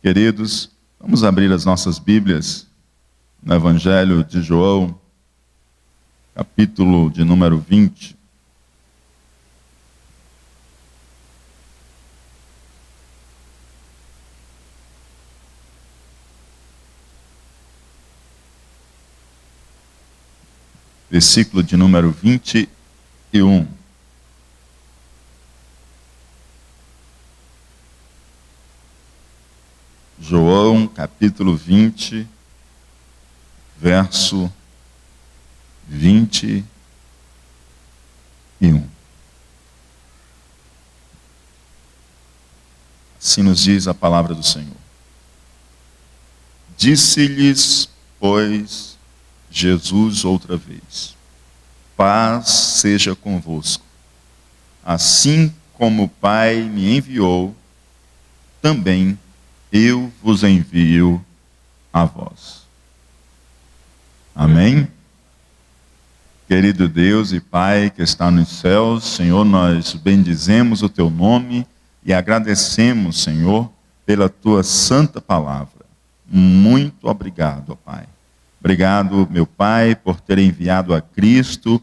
Queridos, vamos abrir as nossas Bíblias no Evangelho de João, capítulo de número 20. Versículo de número 21. João, capítulo 20, verso 21. Assim nos diz a palavra do Senhor. Disse-lhes, pois, Jesus outra vez: paz seja convosco. Assim como o Pai me enviou, também eu vos envio a vós. Amém? Querido Deus e Pai que está nos céus, Senhor, nós bendizemos o teu nome e agradecemos, Senhor, pela tua santa palavra. Muito obrigado, ó Pai. Obrigado, meu Pai, por ter enviado a Cristo,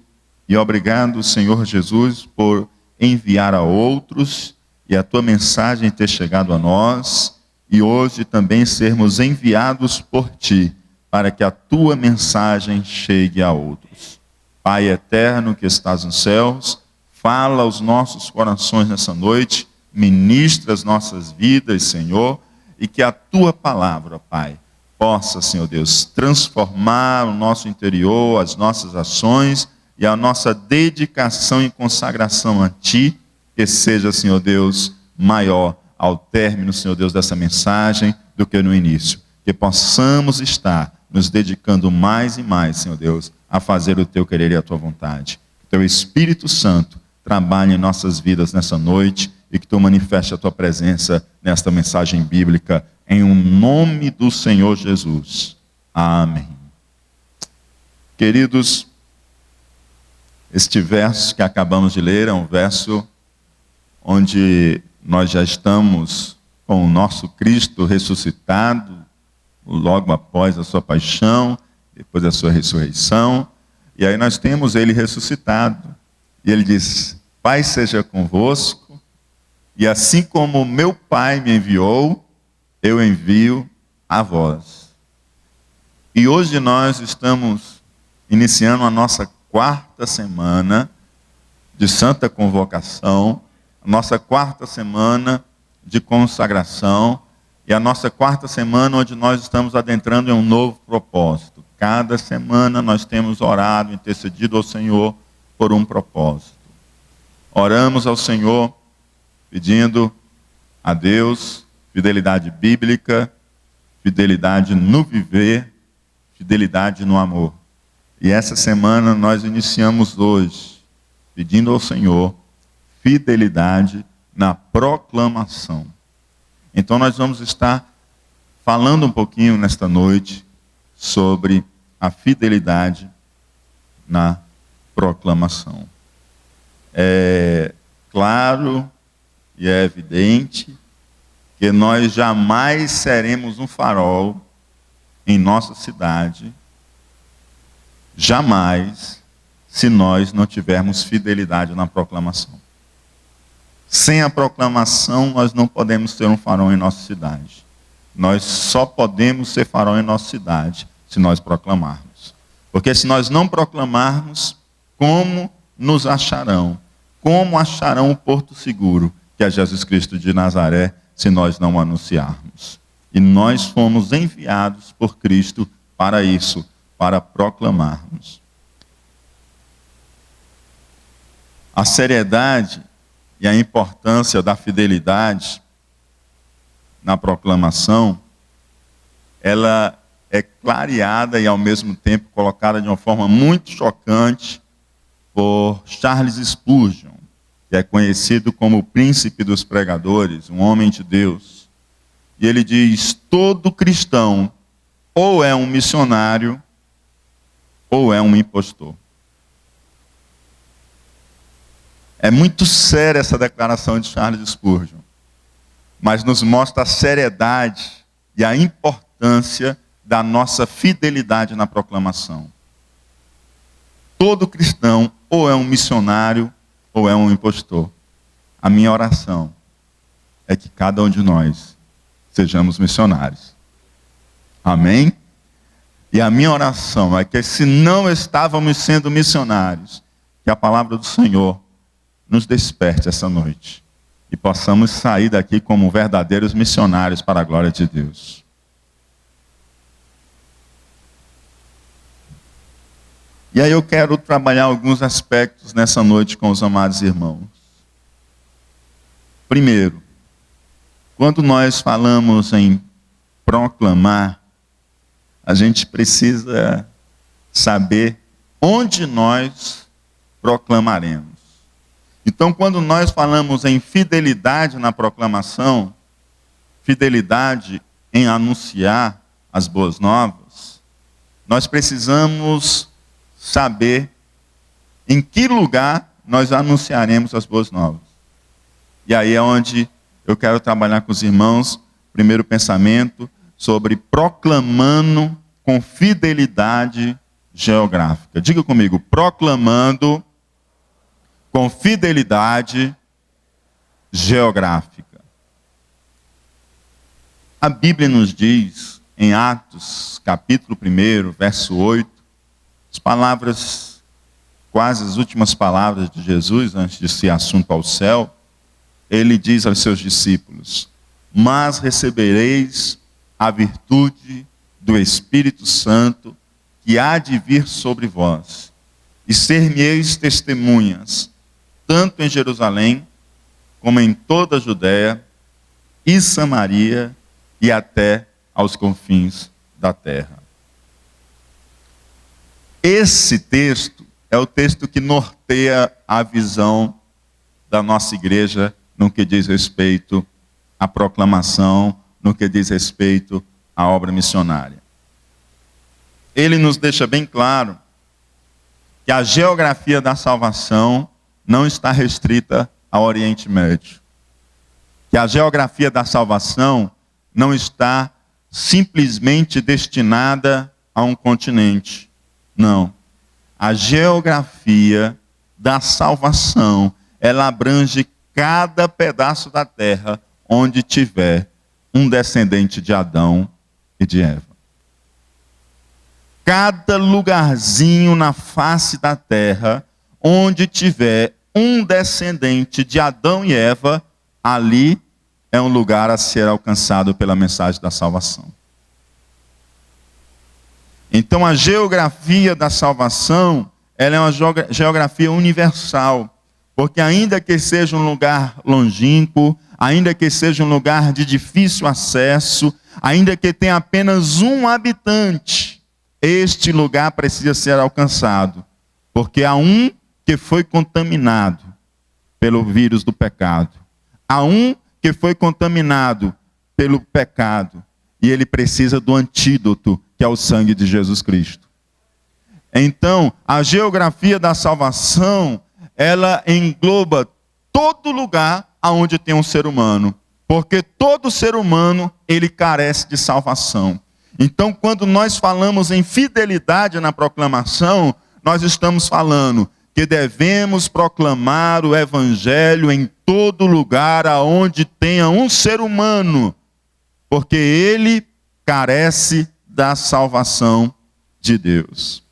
e obrigado, Senhor Jesus, por enviar a outros e a tua mensagem ter chegado a nós, e hoje também sermos enviados por ti, para que a tua mensagem chegue a outros. Pai eterno que estás nos céus, fala aos nossos corações nessa noite, ministra as nossas vidas, Senhor, e que a tua palavra, Pai, possa, Senhor Deus, transformar o nosso interior, as nossas ações e a nossa dedicação e consagração a Ti, que seja, Senhor Deus, maior ao término, Senhor Deus, dessa mensagem do que no início. Que possamos estar nos dedicando mais e mais, Senhor Deus, a fazer o Teu querer e a Tua vontade. Que Teu Espírito Santo trabalhe em nossas vidas nessa noite e que Tu manifeste a Tua presença nesta mensagem bíblica, em um nome do Senhor Jesus. Amém. Queridos, este verso que acabamos de ler é um verso onde nós já estamos com o nosso Cristo ressuscitado, logo após a sua paixão, depois da sua ressurreição, e aí nós temos ele ressuscitado, e ele diz: Pai seja convosco, e assim como meu Pai me enviou, eu envio a vós. E hoje nós estamos iniciando a nossa quarta semana de Santa Convocação, a nossa quarta semana de consagração, e a nossa quarta semana onde nós estamos adentrando em um novo propósito. Cada semana nós temos orado, intercedido ao Senhor por um propósito. Oramos ao Senhor pedindo a Deus fidelidade bíblica, fidelidade no viver, fidelidade no amor. E essa semana nós iniciamos hoje, pedindo ao Senhor fidelidade na proclamação. Então nós vamos estar falando um pouquinho nesta noite sobre a fidelidade na proclamação. É claro e é evidente que nós jamais seremos um farol em nossa cidade, jamais, se nós não tivermos fidelidade na proclamação. Sem a proclamação, nós não podemos ser um farol em nossa cidade. Nós só podemos ser farol em nossa cidade se nós proclamarmos. Porque se nós não proclamarmos, como nos acharão? Como acharão o porto seguro, que é Jesus Cristo de Nazaré, se nós não o anunciarmos? E nós fomos enviados por Cristo para isso, para proclamarmos. A seriedade e a importância da fidelidade na proclamação, ela é clareada e ao mesmo tempo colocada de uma forma muito chocante por Charles Spurgeon, que é conhecido como o príncipe dos pregadores, um homem de Deus. E ele diz: todo cristão ou é um missionário ou é um impostor. É muito séria essa declaração de Charles Spurgeon, mas nos mostra a seriedade e a importância da nossa fidelidade na proclamação. Todo cristão ou é um missionário ou é um impostor. A minha oração é que cada um de nós sejamos missionários. Amém? E a minha oração é que, se não estávamos sendo missionários, que a palavra do Senhor nos desperte essa noite e possamos sair daqui como verdadeiros missionários para a glória de Deus. E aí eu quero trabalhar alguns aspectos nessa noite com os amados irmãos. Primeiro, quando nós falamos em proclamar, a gente precisa saber onde nós proclamaremos. Então, quando nós falamos em fidelidade na proclamação, fidelidade em anunciar as boas novas, nós precisamos saber em que lugar nós anunciaremos as boas novas. E aí é onde eu quero trabalhar com os irmãos, primeiro pensamento, sobre proclamando com fidelidade geográfica. Diga comigo, proclamando com fidelidade geográfica. A Bíblia nos diz, em Atos, capítulo 1, verso 8, as palavras, quase as últimas palavras de Jesus, antes de ser assunto ao céu, ele diz aos seus discípulos: mas recebereis a virtude do Espírito Santo, que há de vir sobre vós, e ser-me-eis testemunhas, tanto em Jerusalém, como em toda a Judéia e Samaria, e até aos confins da terra. Esse texto é o texto que norteia a visão da nossa igreja no que diz respeito à proclamação, no que diz respeito à obra missionária. Ele nos deixa bem claro que a geografia da salvação não está restrita ao Oriente Médio. Que a geografia da salvação não está simplesmente destinada a um continente. Não. A geografia da salvação, ela abrange cada pedaço da terra onde tiver um descendente de Adão e de Eva. Cada lugarzinho na face da terra onde tiver um descendente de Adão e Eva, ali é um lugar a ser alcançado pela mensagem da salvação. Então a geografia da salvação, ela é uma geografia universal, porque ainda que seja um lugar longínquo, ainda que seja um lugar de difícil acesso, ainda que tenha apenas um habitante, este lugar precisa ser alcançado, porque há um que foi contaminado pelo vírus do pecado, há um que foi contaminado pelo pecado, e ele precisa do antídoto, que é o sangue de Jesus Cristo. Então, a geografia da salvação, ela engloba todo lugar aonde tem um ser humano, porque todo ser humano, ele carece de salvação. Então, quando nós falamos em fidelidade na proclamação, nós estamos falando que devemos proclamar o evangelho em todo lugar aonde tenha um ser humano, porque ele carece da salvação de Deus.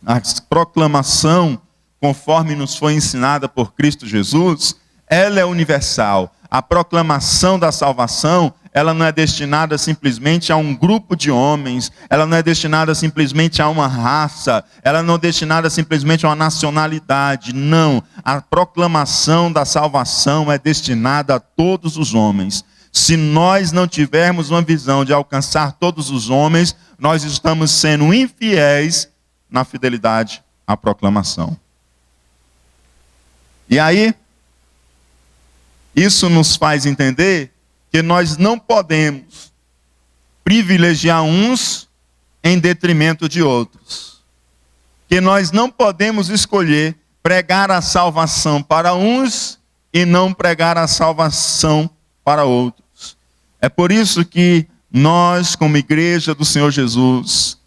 A proclamação, conforme nos foi ensinada por Cristo Jesus, ela é universal. A proclamação da salvação, ela não é destinada simplesmente a um grupo de homens, ela não é destinada simplesmente a uma raça, ela não é destinada simplesmente a uma nacionalidade, não. A proclamação da salvação é destinada a todos os homens. Se nós não tivermos uma visão de alcançar todos os homens, nós estamos sendo infiéis na fidelidade à proclamação. E aí, isso nos faz entender que nós não podemos privilegiar uns em detrimento de outros. Que nós não podemos escolher pregar a salvação para uns e não pregar a salvação para outros. É por isso que nós como igreja do Senhor Jesus,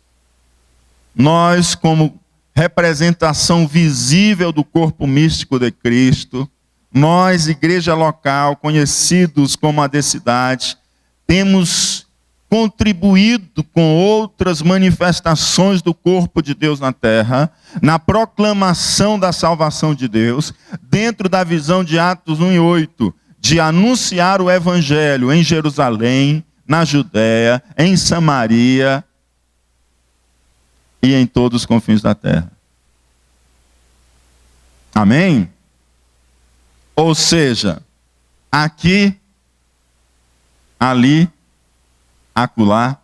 nós como representação visível do corpo místico de Cristo, nós, igreja local, conhecidos como a de cidade, temos contribuído com outras manifestações do corpo de Deus na terra, na proclamação da salvação de Deus, dentro da visão de Atos 1:8, de anunciar o evangelho em Jerusalém, na Judéia, em Samaria e em todos os confins da terra. Amém? Ou seja, aqui, ali, acolá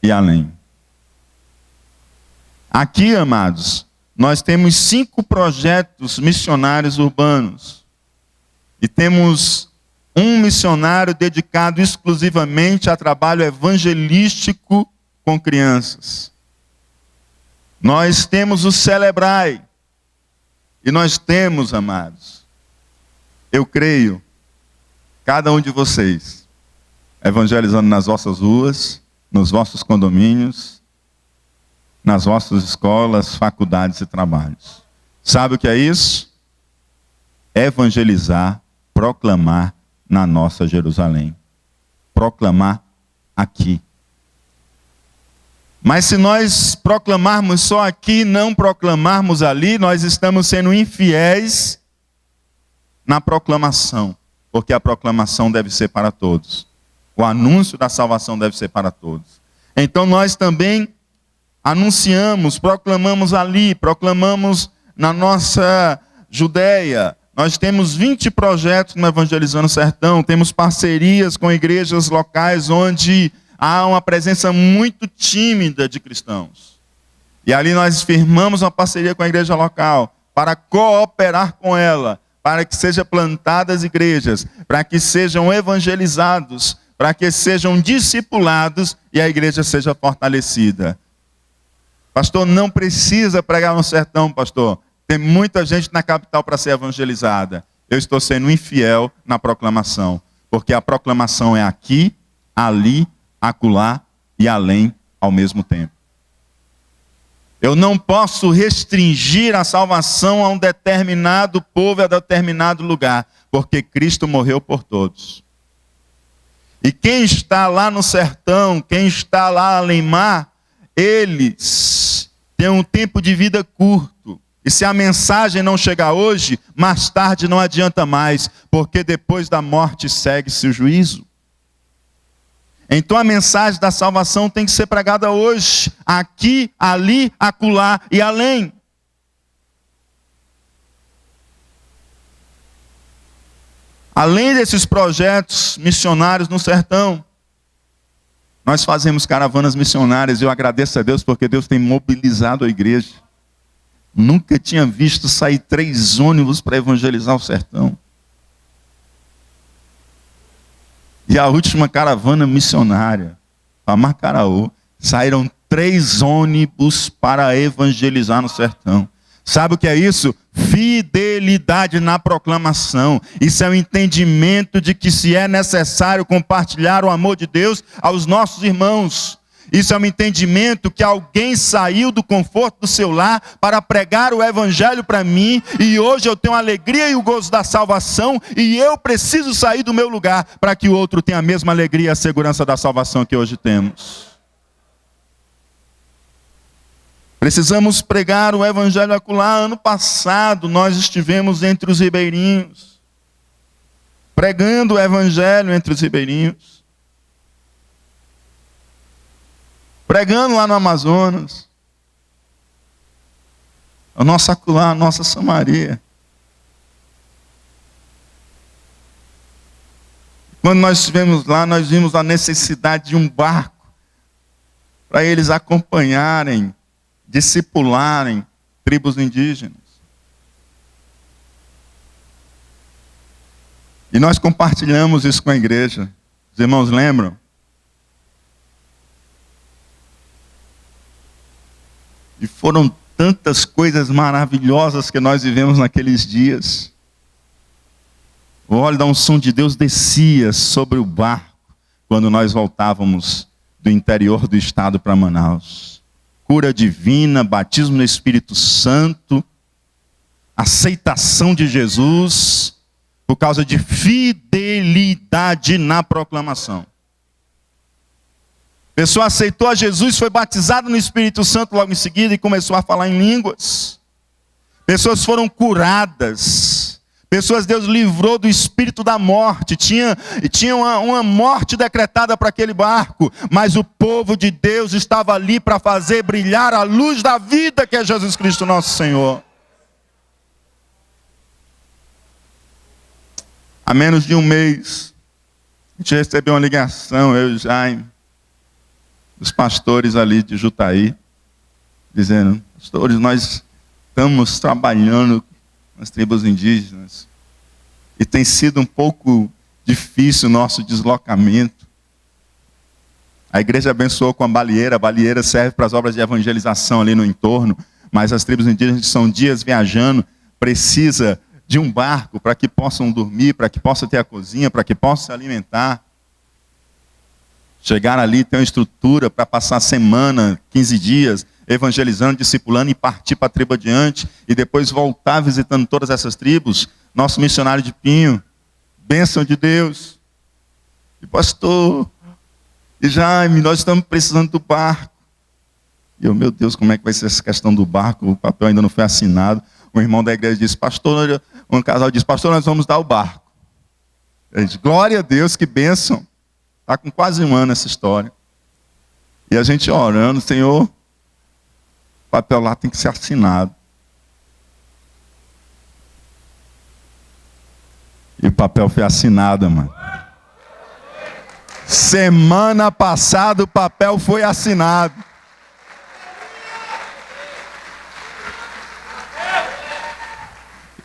e além. Aqui, amados, nós temos 5 projetos missionários urbanos. E temos um missionário dedicado exclusivamente a trabalho evangelístico com crianças. Nós temos o Celebrai. E nós temos, amados, eu creio, cada um de vocês, evangelizando nas vossas ruas, nos vossos condomínios, nas vossas escolas, faculdades e trabalhos. Sabe o que é isso? Evangelizar, proclamar na nossa Jerusalém. Proclamar aqui. Mas se nós proclamarmos só aqui e não proclamarmos ali, nós estamos sendo infiéis na proclamação. Porque a proclamação deve ser para todos. O anúncio da salvação deve ser para todos. Então nós também anunciamos, proclamamos ali, proclamamos na nossa Judéia. Nós temos 20 projetos no Evangelizando o Sertão, temos parcerias com igrejas locais onde há uma presença muito tímida de cristãos. E ali nós firmamos uma parceria com a igreja local para cooperar com ela, para que sejam plantadas igrejas, para que sejam evangelizados, para que sejam discipulados e a igreja seja fortalecida. Pastor, não precisa pregar no sertão, pastor. Tem muita gente na capital para ser evangelizada. Eu estou sendo infiel na proclamação, porque a proclamação é aqui, ali, acolá e além ao mesmo tempo. Eu não posso restringir a salvação a um determinado povo, a determinado lugar, porque Cristo morreu por todos. E quem está lá no sertão, quem está lá além mar, eles têm um tempo de vida curto. E se a mensagem não chegar hoje, mais tarde não adianta mais, porque depois da morte segue-se o juízo. Então a mensagem da salvação tem que ser pregada hoje, aqui, ali, acolá e além. Além desses projetos missionários no sertão, nós fazemos caravanas missionárias. Eu agradeço a Deus porque Deus tem mobilizado a igreja. Nunca tinha visto sair 3 ônibus para evangelizar o sertão. E a última caravana missionária, para Macaraú, saíram 3 ônibus para evangelizar no sertão. Sabe o que é isso? Fidelidade na proclamação. Isso é o entendimento de que se é necessário compartilhar o amor de Deus aos nossos irmãos. Isso é um entendimento que alguém saiu do conforto do seu lar para pregar o evangelho para mim, e hoje eu tenho a alegria e o gozo da salvação, e eu preciso sair do meu lugar para que o outro tenha a mesma alegria e a segurança da salvação que hoje temos. Precisamos pregar o evangelho acolá. Ano passado nós estivemos entre os ribeirinhos, pregando o evangelho entre os ribeirinhos. Pregando lá no Amazonas. A nossa acolá, a nossa Samaria. Quando nós estivemos lá, nós vimos a necessidade de um barco para eles acompanharem, discipularem tribos indígenas. E nós compartilhamos isso com a igreja. Os irmãos lembram? E foram tantas coisas maravilhosas que nós vivemos naqueles dias. O óleo da unção de Deus descia sobre o barco, quando nós voltávamos do interior do estado para Manaus. Cura divina, batismo no Espírito Santo, aceitação de Jesus, por causa de fidelidade na proclamação. A pessoa aceitou a Jesus, foi batizada no Espírito Santo logo em seguida e começou a falar em línguas. Pessoas foram curadas. Pessoas Deus livrou do espírito da morte. Tinha uma morte decretada para aquele barco. Mas o povo de Deus estava ali para fazer brilhar a luz da vida, que é Jesus Cristo nosso Senhor. Há menos de um mês, a gente recebeu uma ligação, eu e Jaime, dos pastores ali de Jutaí, dizendo: pastores, nós estamos trabalhando nas tribos indígenas e tem sido um pouco difícil o nosso deslocamento. A igreja abençoou com a balieira serve para as obras de evangelização ali no entorno, mas as tribos indígenas são dias viajando, precisa de um barco para que possam dormir, para que possam ter a cozinha, para que possam se alimentar. Chegar ali, ter uma estrutura para passar semana, 15 dias, evangelizando, discipulando e partir para a tribo adiante, e depois voltar visitando todas essas tribos. Nosso missionário de Pinho, bênção de Deus. E pastor, e Jaime, nós estamos precisando do barco. E eu, meu Deus, como é que vai ser essa questão do barco? O papel ainda não foi assinado. Um irmão da igreja disse: pastor, um casal disse: pastor, nós vamos dar o barco. Eu disse: glória a Deus, que bênção. Está com quase um ano essa história. E a gente orando: Senhor, o papel lá tem que ser assinado. E o papel foi assinado, mano. Semana passada o papel foi assinado.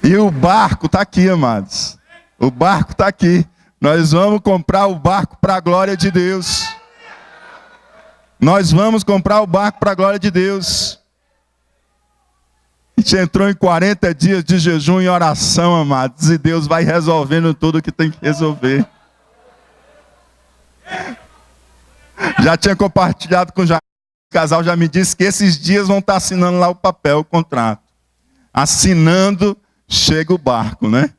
E o barco está aqui, amados. O barco está aqui. Nós vamos comprar o barco para a glória de Deus. Nós vamos comprar o barco para a glória de Deus. A gente entrou em 40 dias de jejum e oração, amados. E Deus vai resolvendo tudo o que tem que resolver. Já tinha compartilhado com o Jaime. O casal já me disse que esses dias vão estar assinando lá o papel, o contrato. Assinando, chega o barco, né?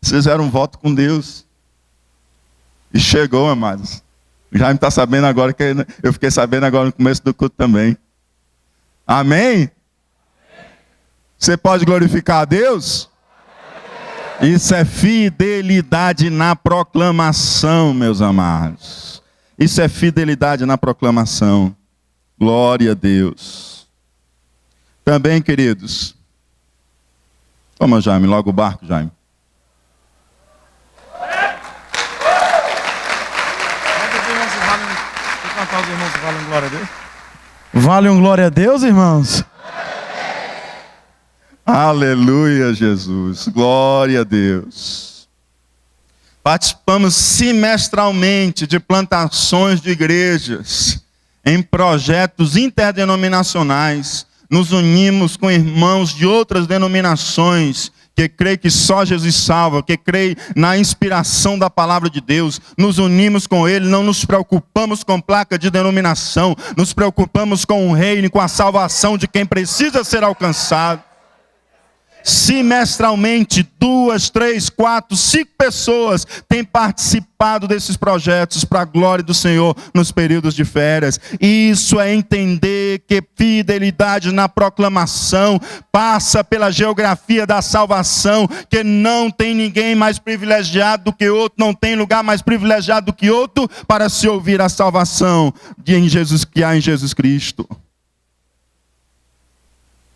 Vocês fizeram um voto com Deus. E chegou, amados. O Jaime está sabendo agora, que eu fiquei sabendo agora no começo do culto também. Amém? Você pode glorificar a Deus? Isso é fidelidade na proclamação, meus amados. Isso é fidelidade na proclamação. Glória a Deus. Também, queridos. Toma, Jaime, logo o barco, Jaime. Vale um glória a Deus, irmãos? Aleluia, Jesus. Glória a Deus. Participamos semestralmente de plantações de igrejas, em projetos interdenominacionais. Nos unimos com irmãos de outras denominações, que creem que só Jesus salva, que creem na inspiração da palavra de Deus. Nos unimos com Ele, não nos preocupamos com placa de denominação, nos preocupamos com o reino, com a salvação de quem precisa ser alcançado. Semestralmente, 2, 3, 4, 5 pessoas têm participado desses projetos para a glória do Senhor nos períodos de férias. Isso é entender que fidelidade na proclamação passa pela geografia da salvação, que não tem ninguém mais privilegiado do que outro, não tem lugar mais privilegiado do que outro para se ouvir a salvação que há em Jesus Cristo.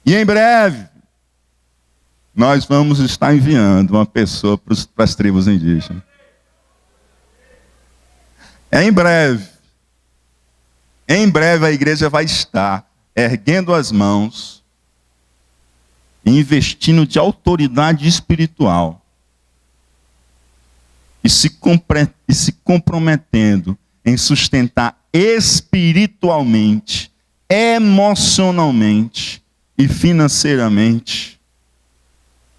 E em breve nós vamos estar enviando uma pessoa para as tribos indígenas. Em breve a igreja vai estar erguendo as mãos e investindo de autoridade espiritual e se comprometendo em sustentar espiritualmente, emocionalmente e financeiramente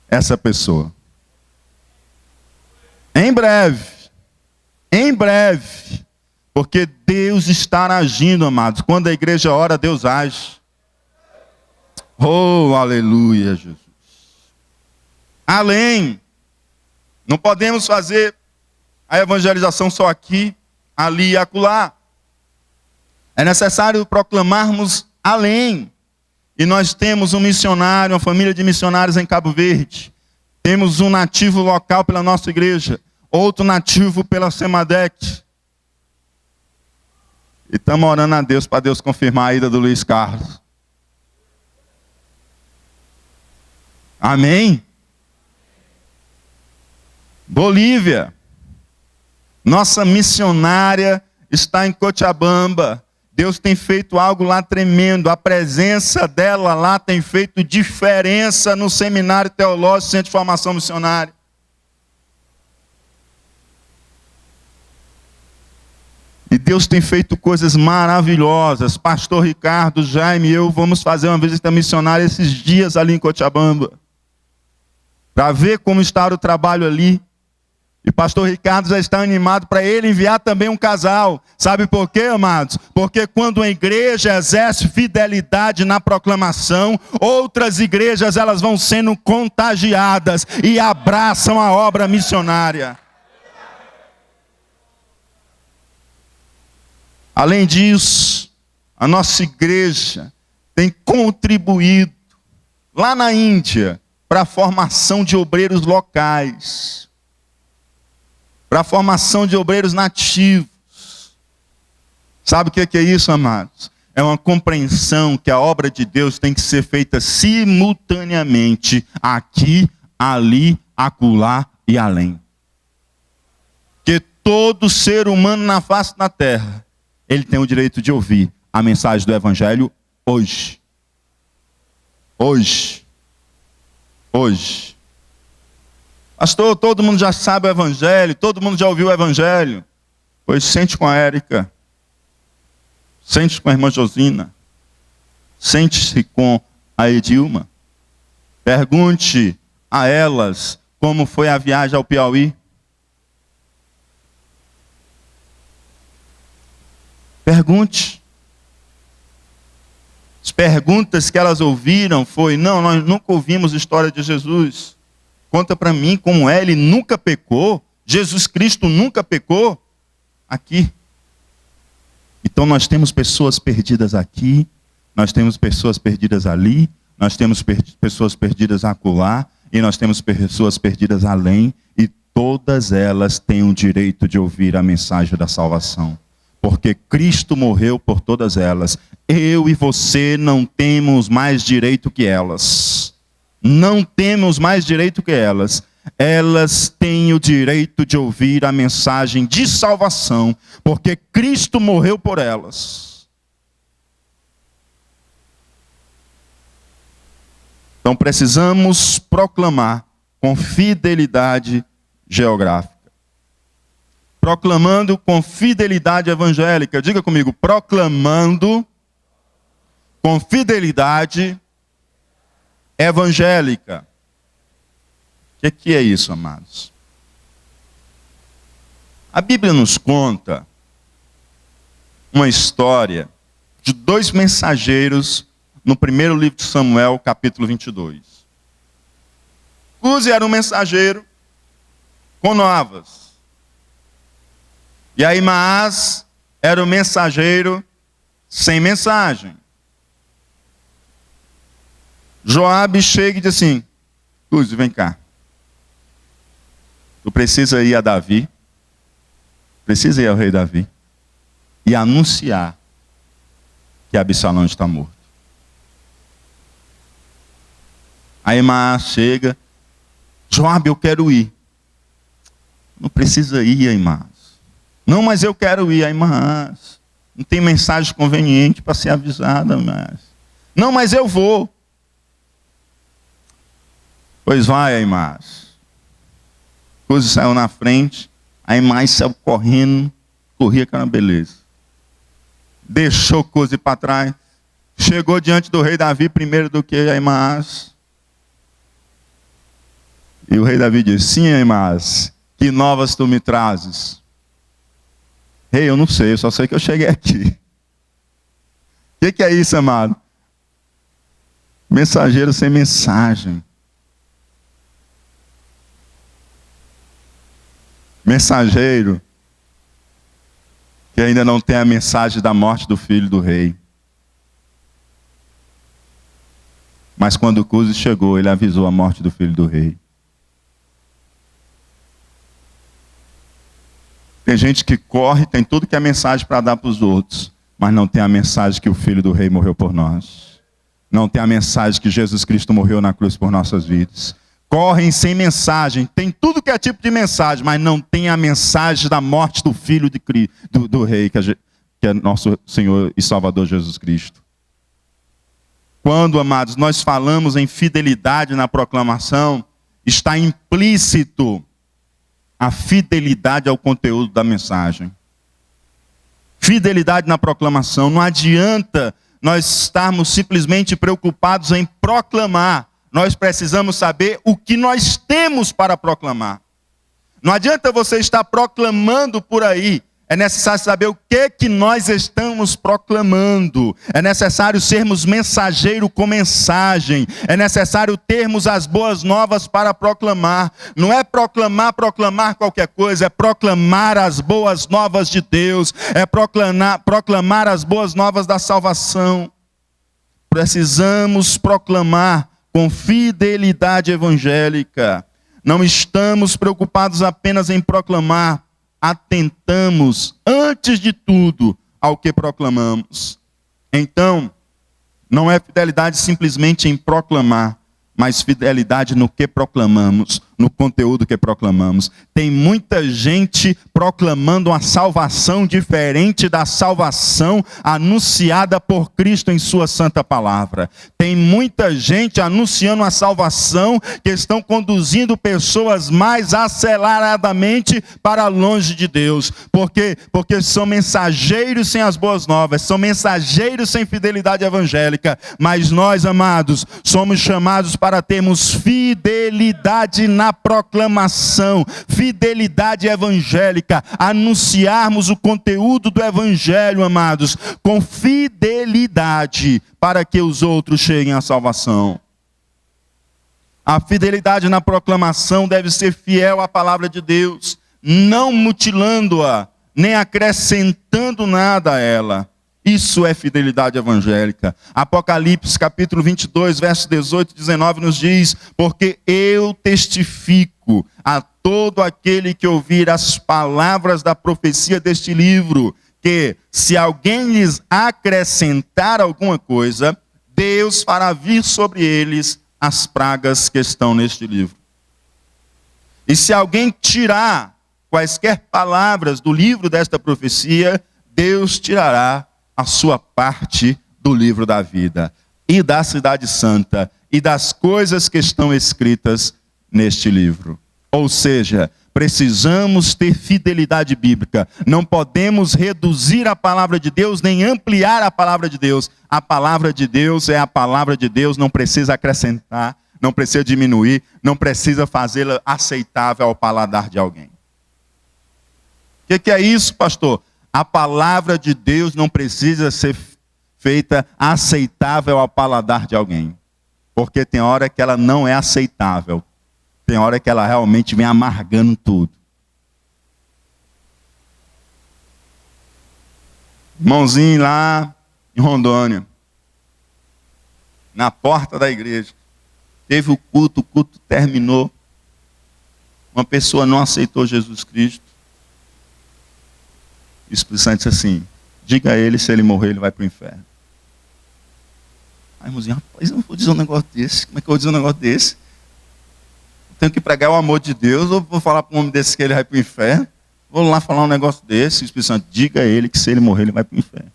essa pessoa. Em breve, Porque Deus está agindo, amados. Quando a igreja ora, Deus age. Oh, aleluia, Jesus. Além, não podemos fazer a evangelização só aqui, ali e acolá. É necessário proclamarmos além. E nós temos um missionário, uma família de missionários em Cabo Verde. Temos um nativo local pela nossa igreja, outro nativo pela Semadec. E estamos orando a Deus para Deus confirmar a ida do Luiz Carlos. Amém? Bolívia. Nossa missionária está em Cochabamba. Deus tem feito algo lá tremendo. A presença dela lá tem feito diferença no Seminário Teológico, Centro de Formação Missionária. E Deus tem feito coisas maravilhosas. Pastor Ricardo, Jaime e eu vamos fazer uma visita missionária esses dias ali em Cochabamba, para ver como está o trabalho ali. E pastor Ricardo já está animado para ele enviar também um casal. Sabe por quê, amados? Porque quando a igreja exerce fidelidade na proclamação, outras igrejas elas vão sendo contagiadas e abraçam a obra missionária. Além disso, a nossa igreja tem contribuído lá na Índia para a formação de obreiros locais, para a formação de obreiros nativos. Sabe o que é isso, amados? É uma compreensão que a obra de Deus tem que ser feita simultaneamente, aqui, ali, acolá e além. Que todo ser humano na face da terra, ele tem o direito de ouvir a mensagem do Evangelho hoje. Hoje. Hoje. Pastor, todo mundo já sabe o Evangelho, todo mundo já ouviu o Evangelho. Pois sente com a Érica, sente com a irmã Josina, sente-se com a Edilma. Pergunte a elas como foi a viagem ao Piauí. Pergunte. As perguntas que elas ouviram foi: não, nós nunca ouvimos a história de Jesus. Conta para mim como é, ele nunca pecou. Jesus Cristo nunca pecou. Aqui. Então nós temos pessoas perdidas aqui, nós temos pessoas perdidas ali, nós temos pessoas perdidas acolá, e nós temos pessoas perdidas além, e todas elas têm o direito de ouvir a mensagem da salvação. Porque Cristo morreu por todas elas. Eu e você não temos mais direito que elas. Não temos mais direito que elas. Elas têm o direito de ouvir a mensagem de salvação, porque Cristo morreu por elas. Então precisamos proclamar com fidelidade geográfica. Proclamando com fidelidade evangélica. Diga comigo, proclamando com fidelidade evangélica. O que é isso, amados? A Bíblia nos conta uma história de dois mensageiros no primeiro livro de Samuel, capítulo 22. Uzi era um mensageiro com novas. E Ahimaás era o mensageiro sem mensagem. Joabe chega e diz assim: Uzi, vem cá. Tu precisa ir a Davi, precisa ir ao rei Davi e anunciar que Absalão está morto. Ahimaás chega: Joabe, eu quero ir. Não precisa ir, Ahimaás. Não, mas eu quero ir, Ahimaás. Não tem mensagem conveniente para ser avisada, Ahimaás. Não, mas eu vou. Pois vai, Ahimaás. Uzi saiu na frente, Ahimaás saiu correndo, corria com a beleza. Deixou Uzi para trás, chegou diante do rei Davi primeiro do que Ahimaás. E o rei Davi disse: sim, Ahimaás, que novas tu me trazes? Ei, eu não sei, eu só sei que eu cheguei aqui. O que é isso, amado? Mensageiro sem mensagem. Mensageiro que ainda não tem a mensagem da morte do filho do rei. Mas quando o Cusi chegou, ele avisou a morte do filho do rei. Tem gente que corre, tem tudo que é mensagem para dar para os outros, mas não tem a mensagem que o filho do rei morreu por nós. Não tem a mensagem que Jesus Cristo morreu na cruz por nossas vidas. Correm sem mensagem, tem tudo que é tipo de mensagem, mas não tem a mensagem da morte do filho do rei, que é nosso Senhor e Salvador Jesus Cristo. Quando, amados, nós falamos em fidelidade na proclamação, está implícito a fidelidade ao conteúdo da mensagem. Fidelidade na proclamação. Não adianta nós estarmos simplesmente preocupados em proclamar. Nós precisamos saber o que nós temos para proclamar. Não adianta você estar proclamando por aí. É necessário saber o que nós estamos proclamando. É necessário sermos mensageiro com mensagem. É necessário termos as boas novas para proclamar. Não é proclamar qualquer coisa. É proclamar as boas novas de Deus. É proclamar as boas novas da salvação. Precisamos proclamar com fidelidade evangélica. Não estamos preocupados apenas em proclamar. Atentamos, antes de tudo, ao que proclamamos. Então, não é fidelidade simplesmente em proclamar, mas fidelidade no que proclamamos, no conteúdo que proclamamos. Tem muita gente proclamando uma salvação diferente da salvação anunciada por Cristo em sua santa palavra. Tem muita gente anunciando a salvação que estão conduzindo pessoas mais aceleradamente para longe de Deus. Por quê? Porque são mensageiros sem as boas novas, são mensageiros sem fidelidade evangélica. Mas nós, amados, somos chamados para termos fidelidade na proclamação, fidelidade evangélica, anunciarmos o conteúdo do evangelho, amados, com fidelidade, para que os outros cheguem à salvação. A fidelidade na proclamação deve ser fiel à palavra de Deus, não mutilando-a, nem acrescentando nada a ela. Isso é fidelidade evangélica. Apocalipse capítulo 22, versos 18 e 19 nos diz: porque eu testifico a todo aquele que ouvir as palavras da profecia deste livro, que se alguém lhes acrescentar alguma coisa, Deus fará vir sobre eles as pragas que estão neste livro. E se alguém tirar quaisquer palavras do livro desta profecia, Deus tirará a sua parte do livro da vida, e da cidade santa, e das coisas que estão escritas neste livro. Ou seja, precisamos ter fidelidade bíblica. Não podemos reduzir a palavra de Deus, nem ampliar a palavra de Deus. A palavra de Deus é a palavra de Deus, não precisa acrescentar, não precisa diminuir, não precisa fazê-la aceitável ao paladar de alguém. O que é isso, pastor? A palavra de Deus não precisa ser feita aceitável ao paladar de alguém. Porque tem hora que ela não é aceitável. Tem hora que ela realmente vem amargando tudo. Irmãozinho lá em Rondônia, na porta da igreja, teve o culto terminou. Uma pessoa não aceitou Jesus Cristo. O Espírito Santo disse assim: diga a ele, se ele morrer, ele vai para o inferno. Aí, irmãozinho, rapaz, eu não vou dizer um negócio desse. Como é que eu vou dizer um negócio desse? Eu tenho que pregar o amor de Deus, ou vou falar para um homem desse que ele vai para o inferno? Vou lá falar um negócio desse. O Espírito Santo, diga a ele que se ele morrer, ele vai para o inferno.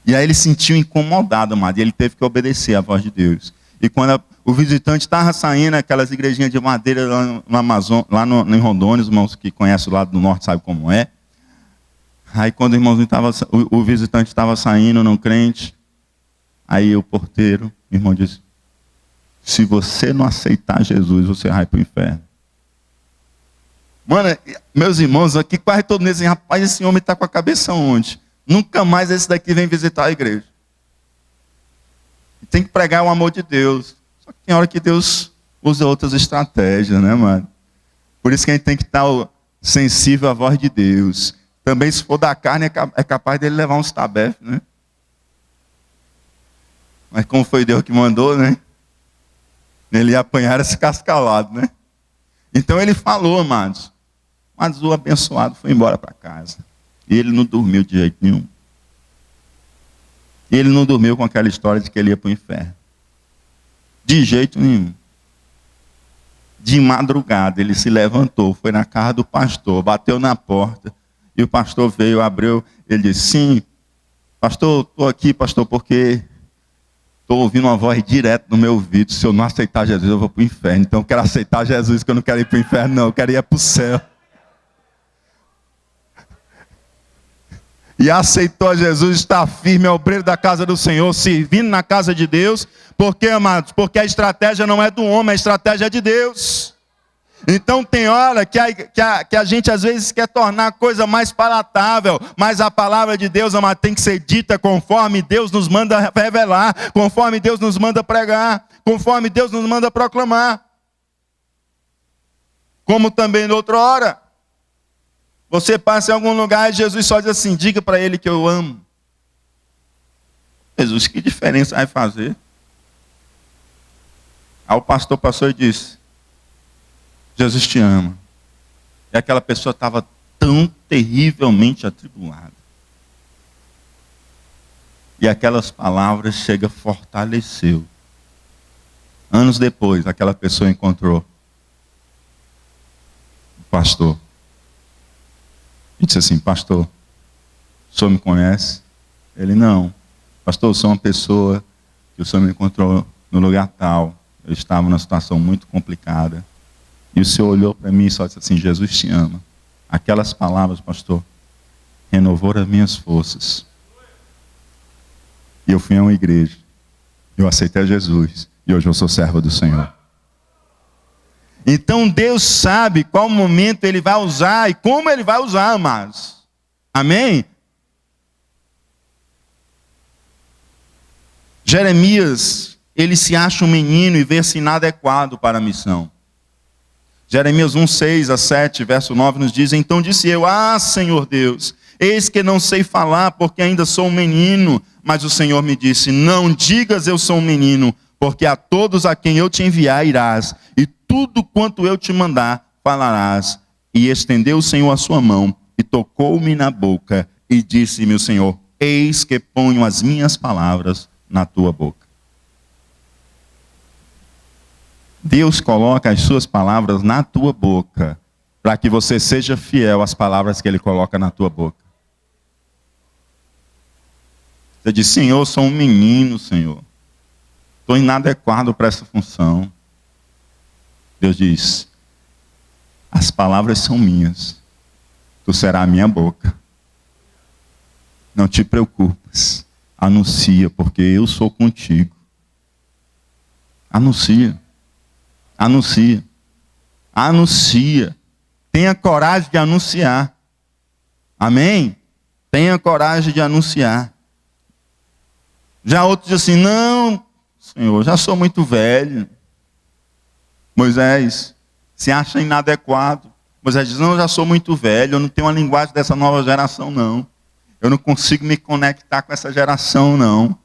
E aí ele se sentiu incomodado, amado, e ele teve que obedecer à voz de Deus. E quando o visitante estava saindo, aquelas igrejinhas de madeira lá no Amazonas, em Rondônia, os irmãos que conhecem o lado do norte sabem como é. Aí quando o visitante estava saindo, não crente, aí o porteiro, o irmão disse: se você não aceitar Jesus, você vai para o inferno. Mano, meus irmãos aqui, quase todos dizem, rapaz, esse homem está com a cabeça onde? Nunca mais esse daqui vem visitar a igreja. E tem que pregar o amor de Deus. Só que tem hora que Deus usa outras estratégias, né, mano? Por isso que a gente tem que estar sensível à voz de Deus. Também, se for da carne, é capaz dele levar uns tabefes, né? Mas como foi Deus que mandou, né? Ele ia apanhar esse cascalado, né? Então ele falou, amados. Mas o abençoado foi embora para casa. E ele não dormiu de jeito nenhum. E ele não dormiu com aquela história de que ele ia para o inferno. De jeito nenhum. De madrugada, ele se levantou, foi na casa do pastor, bateu na porta. E o pastor veio, abriu, ele disse, sim, pastor, estou aqui, pastor, porque estou ouvindo uma voz direto no meu ouvido. Se eu não aceitar Jesus, eu vou para o inferno. Então eu quero aceitar Jesus, que eu não quero ir para o inferno, não, eu quero ir para o céu. E aceitou Jesus, está firme, é obreiro da casa do Senhor, servindo na casa de Deus. Por quê, amados? Porque a estratégia não é do homem, a estratégia é de Deus. Então tem hora que a gente às vezes quer tornar a coisa mais palatável, mas a palavra de Deus, amado, tem que ser dita conforme Deus nos manda revelar, conforme Deus nos manda pregar, conforme Deus nos manda proclamar. Como também noutra hora. Você passa em algum lugar e Jesus só diz assim, diga para ele que eu amo. Jesus, que diferença vai fazer? Aí o pastor passou e disse, Jesus te ama. E aquela pessoa estava tão terrivelmente atribulada. E aquelas palavras chegam, fortaleceu. Anos depois, aquela pessoa encontrou o pastor. E disse assim, pastor, o senhor me conhece? Ele, não. Pastor, eu sou uma pessoa que o senhor me encontrou no lugar tal. Eu estava numa situação muito complicada. E o senhor olhou para mim e só disse assim, Jesus te ama. Aquelas palavras, pastor, renovou as minhas forças. E eu fui a uma igreja. Eu aceitei Jesus. E hoje eu sou servo do Senhor. Então Deus sabe qual momento Ele vai usar e como Ele vai usar, amados. Amém? Jeremias, ele se acha um menino e vê-se inadequado para a missão. Jeremias 1, 6 a 7, verso 9 nos diz, então disse eu, Senhor Deus, eis que não sei falar porque ainda sou um menino. Mas o Senhor me disse, não digas eu sou um menino, porque a todos a quem eu te enviar irás, e tudo quanto eu te mandar falarás. E estendeu o Senhor a sua mão, e tocou-me na boca, e disse-me o Senhor, eis que ponho as minhas palavras na tua boca. Deus coloca as suas palavras na tua boca, para que você seja fiel às palavras que Ele coloca na tua boca. Você diz, Senhor, eu sou um menino, Senhor. Estou inadequado para essa função. Deus diz, as palavras são minhas. Tu serás a minha boca. Não te preocupes. Anuncia, porque eu sou contigo. Anuncia. Anuncia. Anuncia. Tenha coragem de anunciar. Amém? Tenha coragem de anunciar. Já outros dizem assim, não, Senhor, já sou muito velho. Moisés se acha inadequado. Moisés diz, não, eu já sou muito velho, eu não tenho uma linguagem dessa nova geração, não. Eu não consigo me conectar com essa geração, não.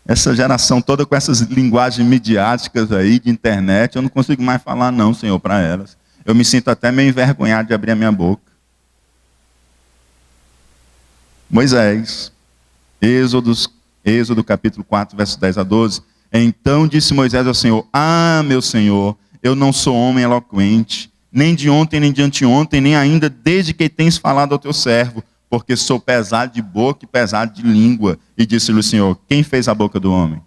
Essa geração toda com essas linguagens midiáticas aí, de internet, eu não consigo mais falar não, Senhor, para elas. Eu me sinto até meio envergonhado de abrir a minha boca. Moisés, Êxodo capítulo 4, verso 10 a 12. Então disse Moisés ao Senhor, meu Senhor, eu não sou homem eloquente, nem de ontem, nem de anteontem, nem ainda desde que tens falado ao teu servo, porque sou pesado de boca e pesado de língua. E disse-lhe o Senhor, quem fez a boca do homem?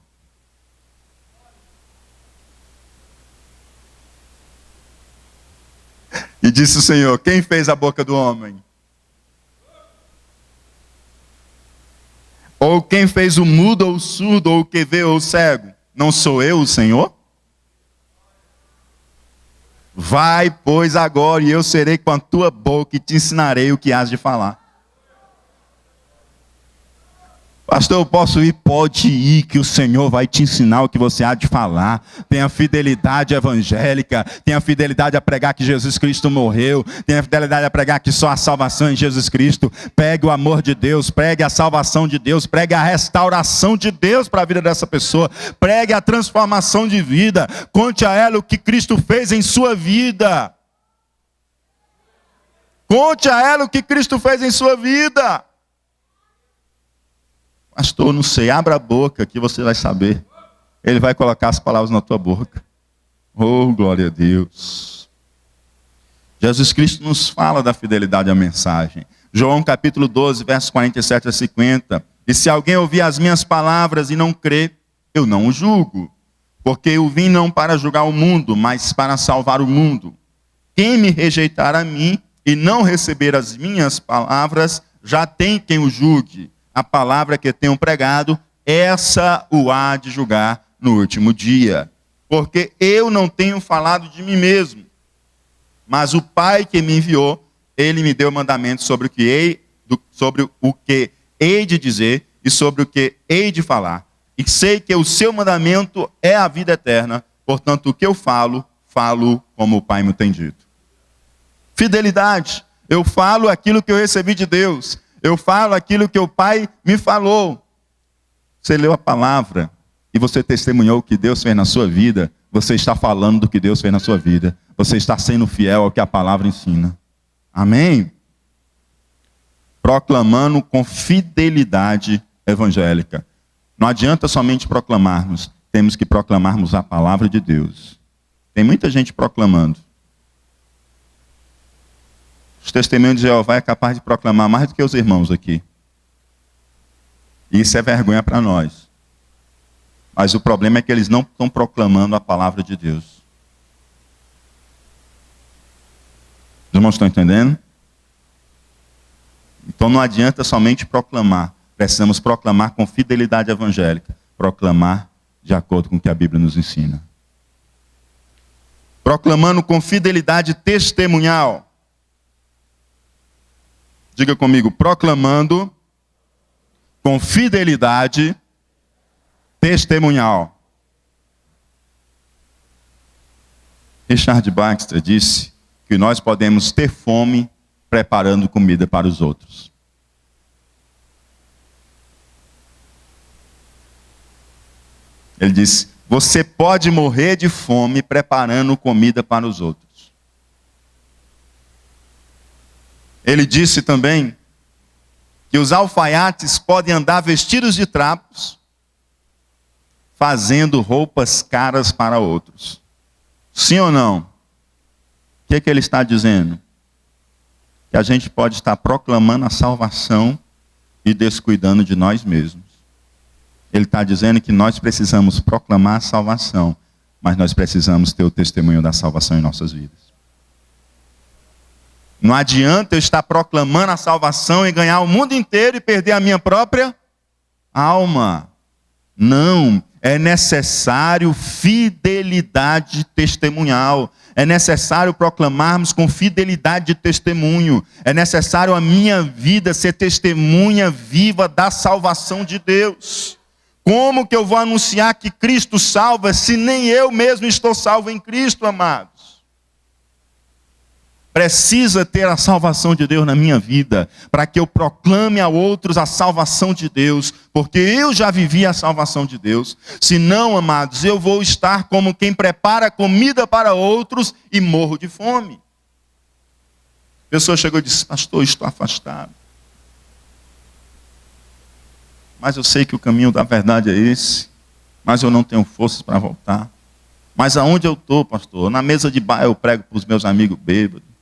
E disse o Senhor, quem fez a boca do homem? Ou quem fez o mudo ou o surdo, ou o que vê ou o cego? Não sou eu o Senhor? Vai, pois, agora, e eu serei com a tua boca e te ensinarei o que has de falar. Pastor, eu posso ir? Pode ir, que o Senhor vai te ensinar o que você há de falar. Tenha fidelidade evangélica, tenha fidelidade a pregar que Jesus Cristo morreu, tenha fidelidade a pregar que só há salvação em Jesus Cristo. Pregue o amor de Deus, pregue a salvação de Deus, pregue a restauração de Deus para a vida dessa pessoa, pregue a transformação de vida, conte a ela o que Cristo fez em sua vida. Conte a ela o que Cristo fez em sua vida. Pastor, não sei, abra a boca que você vai saber. Ele vai colocar as palavras na tua boca. Oh, glória a Deus. Jesus Cristo nos fala da fidelidade à mensagem. João capítulo 12, versos 47 a 50. E se alguém ouvir as minhas palavras e não crer, eu não o julgo. Porque eu vim não para julgar o mundo, mas para salvar o mundo. Quem me rejeitar a mim e não receber as minhas palavras, já tem quem o julgue. A palavra que tenho pregado, essa o há de julgar no último dia. Porque eu não tenho falado de mim mesmo, mas o Pai que me enviou, ele me deu mandamentos sobre o que hei de dizer e sobre o que hei de falar. E sei que o seu mandamento é a vida eterna, portanto o que eu falo, falo como o Pai me tem dito. Fidelidade, eu falo aquilo que eu recebi de Deus. Eu falo aquilo que o Pai me falou. Você leu a palavra e você testemunhou o que Deus fez na sua vida. Você está falando do que Deus fez na sua vida. Você está sendo fiel ao que a palavra ensina. Amém? Proclamando com fidelidade evangélica. Não adianta somente proclamarmos. Temos que proclamarmos a palavra de Deus. Tem muita gente proclamando. Os testemunhos de Jeová é capaz de proclamar mais do que os irmãos aqui. E isso é vergonha para nós. Mas o problema é que eles não estão proclamando a palavra de Deus. Os irmãos estão entendendo? Então não adianta somente proclamar. Precisamos proclamar com fidelidade evangélica. Proclamar de acordo com o que a Bíblia nos ensina. Proclamando com fidelidade testemunhal. Diga comigo, proclamando com fidelidade testemunhal. Richard Baxter disse que nós podemos ter fome preparando comida para os outros. Ele disse, você pode morrer de fome preparando comida para os outros. Ele disse também que os alfaiates podem andar vestidos de trapos, fazendo roupas caras para outros. Sim ou não? O que ele está dizendo? Que a gente pode estar proclamando a salvação e descuidando de nós mesmos. Ele está dizendo que nós precisamos proclamar a salvação, mas nós precisamos ter o testemunho da salvação em nossas vidas. Não adianta eu estar proclamando a salvação e ganhar o mundo inteiro e perder a minha própria alma. Não, é necessário fidelidade testemunhal. É necessário proclamarmos com fidelidade de testemunho. É necessário a minha vida ser testemunha viva da salvação de Deus. Como que eu vou anunciar que Cristo salva se nem eu mesmo estou salvo em Cristo, amados? Precisa ter a salvação de Deus na minha vida, para que eu proclame a outros a salvação de Deus, porque eu já vivi a salvação de Deus. Se não, amados, eu vou estar como quem prepara comida para outros e morro de fome. A pessoa chegou e disse, pastor, estou afastado. Mas eu sei que o caminho da verdade é esse, mas eu não tenho forças para voltar. Mas aonde eu estou, pastor? Na mesa de bar eu prego para os meus amigos bêbados.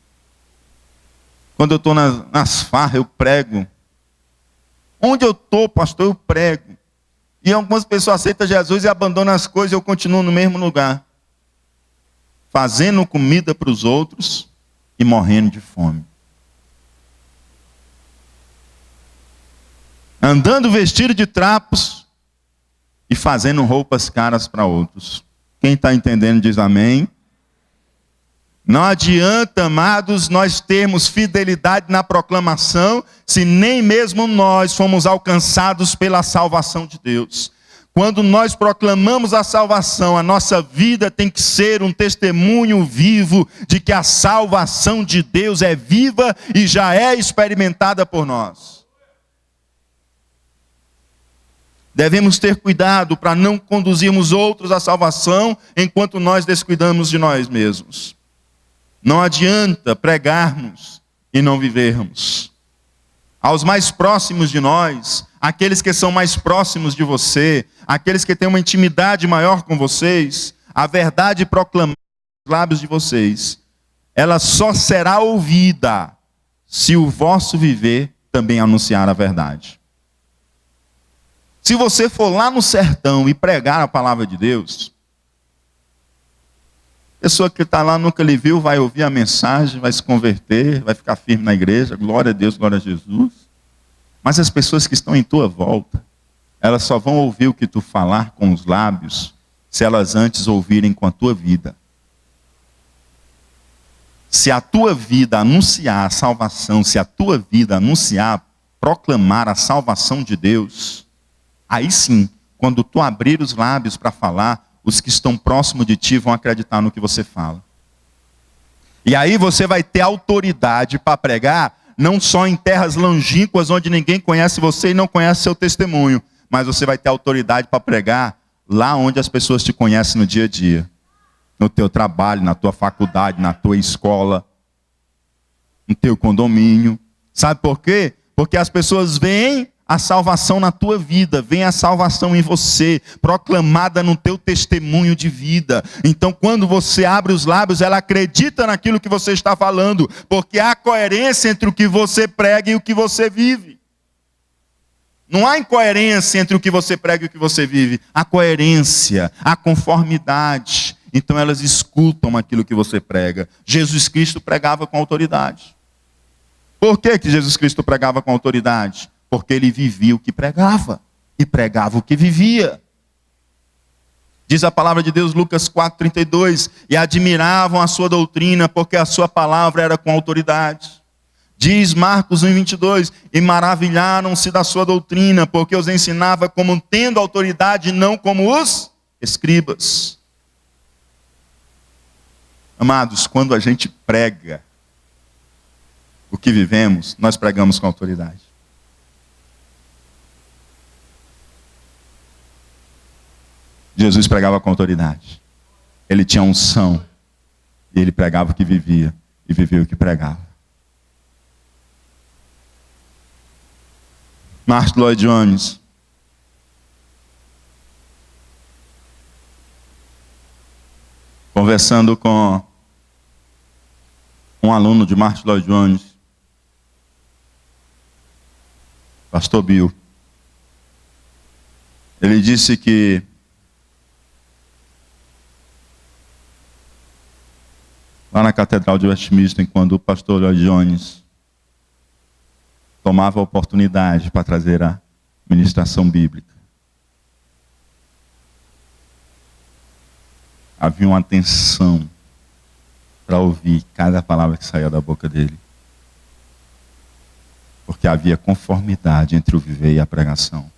Quando eu estou nas farras, eu prego. Onde eu estou, pastor, eu prego. E algumas pessoas aceitam Jesus e abandonam as coisas e eu continuo no mesmo lugar. Fazendo comida para os outros e morrendo de fome. Andando vestido de trapos e fazendo roupas caras para outros. Quem está entendendo diz amém. Não adianta, amados, nós termos fidelidade na proclamação, se nem mesmo nós fomos alcançados pela salvação de Deus. Quando nós proclamamos a salvação, a nossa vida tem que ser um testemunho vivo de que a salvação de Deus é viva e já é experimentada por nós. Devemos ter cuidado para não conduzirmos outros à salvação enquanto nós descuidamos de nós mesmos. Não adianta pregarmos e não vivermos. Aos mais próximos de nós, aqueles que são mais próximos de você, aqueles que têm uma intimidade maior com vocês, a verdade proclamada nos lábios de vocês, ela só será ouvida se o vosso viver também anunciar a verdade. Se você for lá no sertão e pregar a palavra de Deus, a pessoa que está lá nunca lhe viu, vai ouvir a mensagem, vai se converter, vai ficar firme na igreja, glória a Deus, glória a Jesus. Mas as pessoas que estão em tua volta, elas só vão ouvir o que tu falar com os lábios, se elas antes ouvirem com a tua vida. Se a tua vida anunciar a salvação, se a tua vida anunciar, proclamar a salvação de Deus, aí sim, quando tu abrir os lábios para falar, os que estão próximos de ti vão acreditar no que você fala. E aí você vai ter autoridade para pregar, não só em terras longínquas, onde ninguém conhece você e não conhece seu testemunho, mas você vai ter autoridade para pregar lá onde as pessoas te conhecem no dia a dia. No teu trabalho, na tua faculdade, na tua escola, no teu condomínio. Sabe por quê? Porque as pessoas veem a salvação na tua vida, vem a salvação em você, proclamada no teu testemunho de vida. Então, quando você abre os lábios, ela acredita naquilo que você está falando, porque há coerência entre o que você prega e o que você vive. Não há incoerência entre o que você prega e o que você vive. Há coerência, há conformidade. Então, elas escutam aquilo que você prega. Jesus Cristo pregava com autoridade. Por que Jesus Cristo pregava com autoridade? Porque ele vivia o que pregava, e pregava o que vivia. Diz a palavra de Deus, Lucas 4,32, e admiravam a sua doutrina, porque a sua palavra era com autoridade. Diz Marcos 1,22, e maravilharam-se da sua doutrina, porque os ensinava como tendo autoridade, não como os escribas. Amados, quando a gente prega o que vivemos, nós pregamos com autoridade. Jesus pregava com autoridade. Ele tinha unção. E ele pregava o que vivia. E vivia o que pregava. Martyn Lloyd-Jones. Conversando com um aluno de Martyn Lloyd-Jones. Pastor Bill. Ele disse que lá na Catedral de Westminster, quando o pastor Lloyd-Jones tomava a oportunidade para trazer a ministração bíblica, havia uma atenção para ouvir cada palavra que saía da boca dele. Porque havia conformidade entre o viver e a pregação.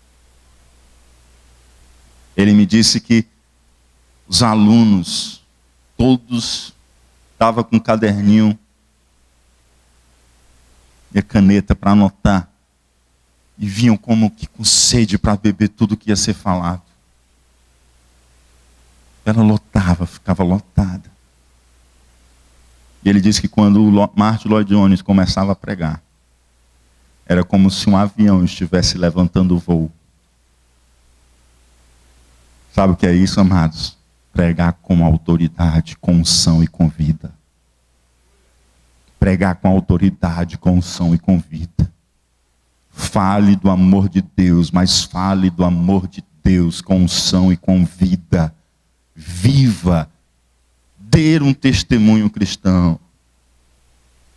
Ele me disse que os alunos, todos, estava com um caderninho e a caneta para anotar. E vinham como que com sede para beber tudo que ia ser falado. Ela lotava, ficava lotada. E ele disse que quando o Martyn Lloyd-Jones começava a pregar, era como se um avião estivesse levantando o voo. Sabe o que é isso, amados? Pregar com autoridade, com unção e com vida. Pregar com autoridade, com unção e com vida. Fale do amor de Deus, mas fale do amor de Deus com unção e com vida. Viva. Dê um testemunho cristão.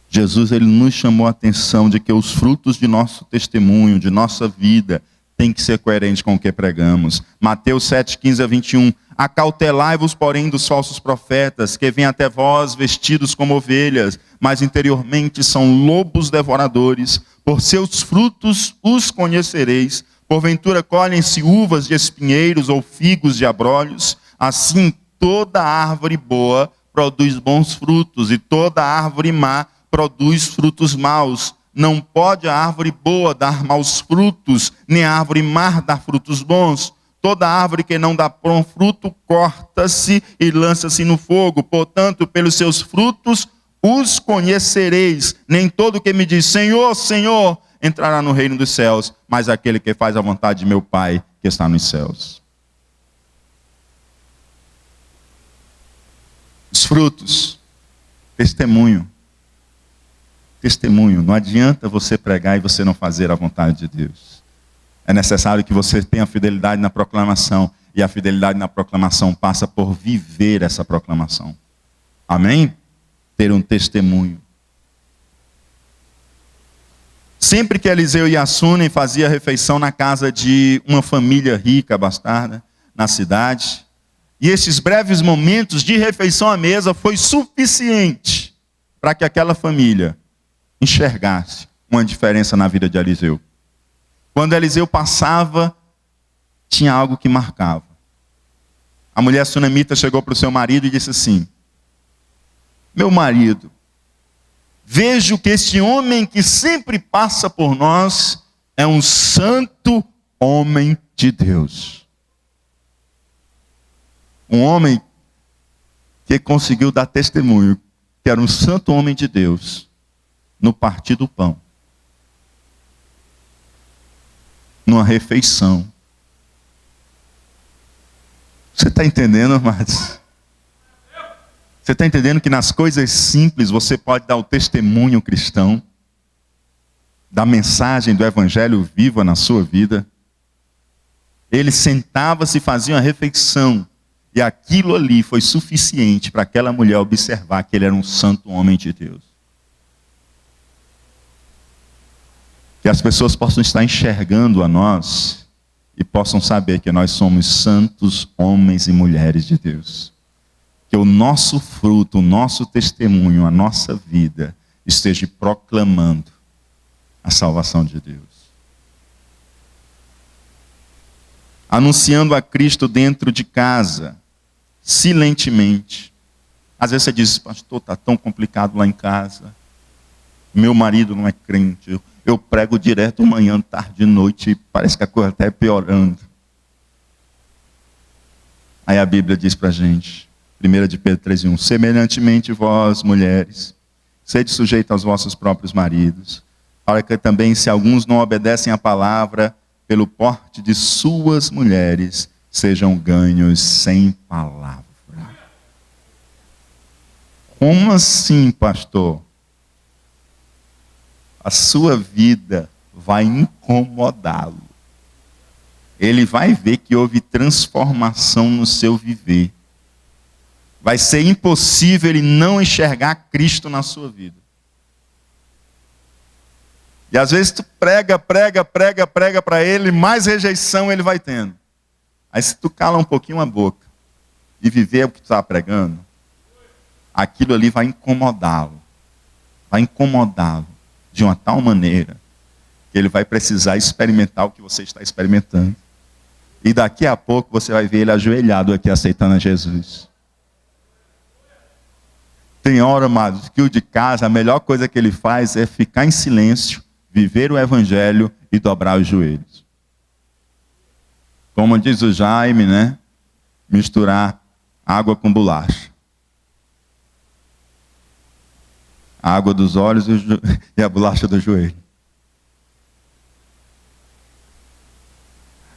Jesus, ele nos chamou a atenção de que os frutos de nosso testemunho, de nossa vida, tem que ser coerente com o que pregamos. Mateus 7, 15 a 21. Acautelai-vos, porém, dos falsos profetas, que vêm até vós vestidos como ovelhas, mas interiormente são lobos devoradores. Por seus frutos os conhecereis. Porventura colhem-se uvas de espinheiros ou figos de abrolhos? Assim, toda árvore boa produz bons frutos, e toda árvore má produz frutos maus. Não pode a árvore boa dar maus frutos, nem a árvore má dar frutos bons. Toda árvore que não dá bom fruto, corta-se e lança-se no fogo. Portanto, pelos seus frutos os conhecereis. Nem todo que me diz, Senhor, Senhor, entrará no reino dos céus, mas aquele que faz a vontade de meu Pai que está nos céus. Os frutos, testemunho. Testemunho. Não adianta você pregar e você não fazer a vontade de Deus. É necessário que você tenha fidelidade na proclamação. E a fidelidade na proclamação passa por viver essa proclamação. Amém? Ter um testemunho. Sempre que Eliseu e a Súnem faziam refeição na casa de uma família rica, abastada, na cidade, e esses breves momentos de refeição à mesa foi suficiente para que aquela família enxergasse uma diferença na vida de Eliseu. Quando Eliseu passava, tinha algo que marcava. A mulher sunamita chegou para o seu marido e disse assim, meu marido, vejo que este homem que sempre passa por nós é um santo homem de Deus. Um homem que conseguiu dar testemunho que era um santo homem de Deus no partir do pão. Numa refeição. Você está entendendo, amados? Você está entendendo que nas coisas simples você pode dar o testemunho cristão? Da mensagem do evangelho viva na sua vida? Ele sentava-se e fazia uma refeição. E aquilo ali foi suficiente para aquela mulher observar que ele era um santo homem de Deus. Que as pessoas possam estar enxergando a nós e possam saber que nós somos santos homens e mulheres de Deus. Que o nosso fruto, o nosso testemunho, a nossa vida esteja proclamando a salvação de Deus. Anunciando a Cristo dentro de casa, silentemente. Às vezes você diz, pastor, está tão complicado lá em casa. Meu marido não é crente. Eu prego direto manhã, tarde, noite, e parece que a coisa está piorando. Aí a Bíblia diz para a gente, 1 de Pedro 3:1, semelhantemente vós, mulheres, sede sujeitos aos vossos próprios maridos, para que também, se alguns não obedecem à palavra, pelo porte de suas mulheres, sejam ganhos sem palavra. Como assim, pastor? A sua vida vai incomodá-lo. Ele vai ver que houve transformação no seu viver. Vai ser impossível ele não enxergar Cristo na sua vida. E às vezes tu prega para ele, mais rejeição ele vai tendo. Aí se tu cala um pouquinho a boca e viver o que tu está pregando, aquilo ali vai incomodá-lo. Vai incomodá-lo de uma tal maneira que ele vai precisar experimentar o que você está experimentando. E daqui a pouco você vai ver ele ajoelhado aqui aceitando a Jesus. Tem hora, amados, que o de casa, a melhor coisa que ele faz é ficar em silêncio, viver o evangelho e dobrar os joelhos. Como diz o Jaime, né? Misturar água com bolacha. A água dos olhos e a bolacha do joelho.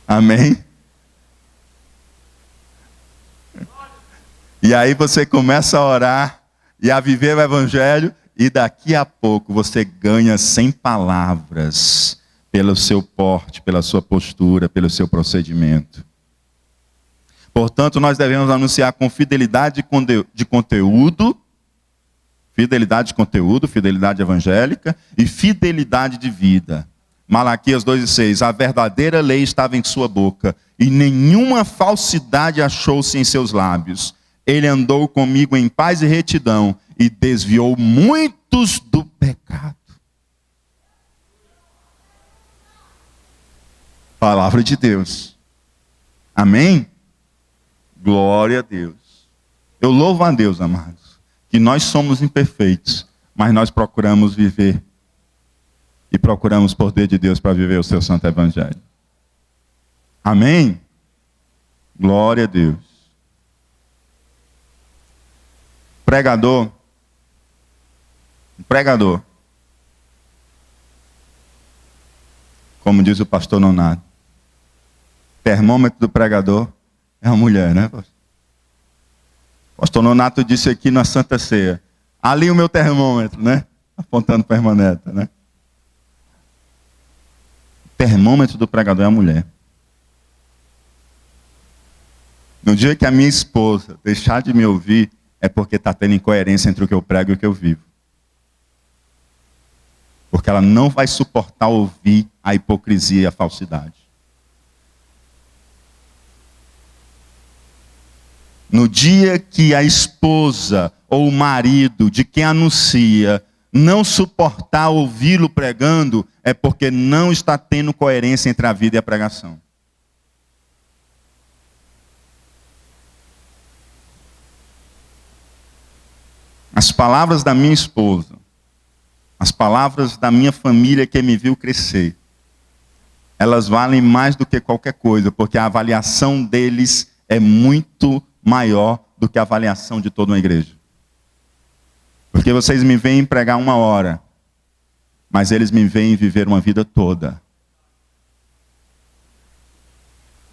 Amém? E aí você começa a orar e a viver o evangelho, e daqui a pouco você ganha sem palavras pelo seu porte, pela sua postura, pelo seu procedimento. Portanto, nós devemos anunciar com fidelidade de conteúdo, fidelidade evangélica e fidelidade de vida. Malaquias 2:6. A verdadeira lei estava em sua boca, e nenhuma falsidade achou-se em seus lábios. Ele andou comigo em paz e retidão, e desviou muitos do pecado. Palavra de Deus. Amém? Glória a Deus. Eu louvo a Deus, amados, que nós somos imperfeitos, mas nós procuramos viver e procuramos poder de Deus para viver o seu santo evangelho. Amém? Glória a Deus. Pregador, como diz o pastor Nonato, termômetro do pregador é a mulher, né, pastor? O pastor Nonato disse aqui na Santa Ceia, ali o meu termômetro, né? Apontando para a irmã Neta, né? O termômetro do pregador é a mulher. No dia que a minha esposa deixar de me ouvir, é porque está tendo incoerência entre o que eu prego e o que eu vivo. Porque ela não vai suportar ouvir a hipocrisia e a falsidade. No dia que a esposa ou o marido de quem anuncia não suportar ouvi-lo pregando, é porque não está tendo coerência entre a vida e a pregação. As palavras da minha esposa, as palavras da minha família que me viu crescer, elas valem mais do que qualquer coisa, porque a avaliação deles é muito maior do que a avaliação de toda uma igreja. Porque vocês me veem pregar 1 hora, mas eles me veem viver uma vida toda.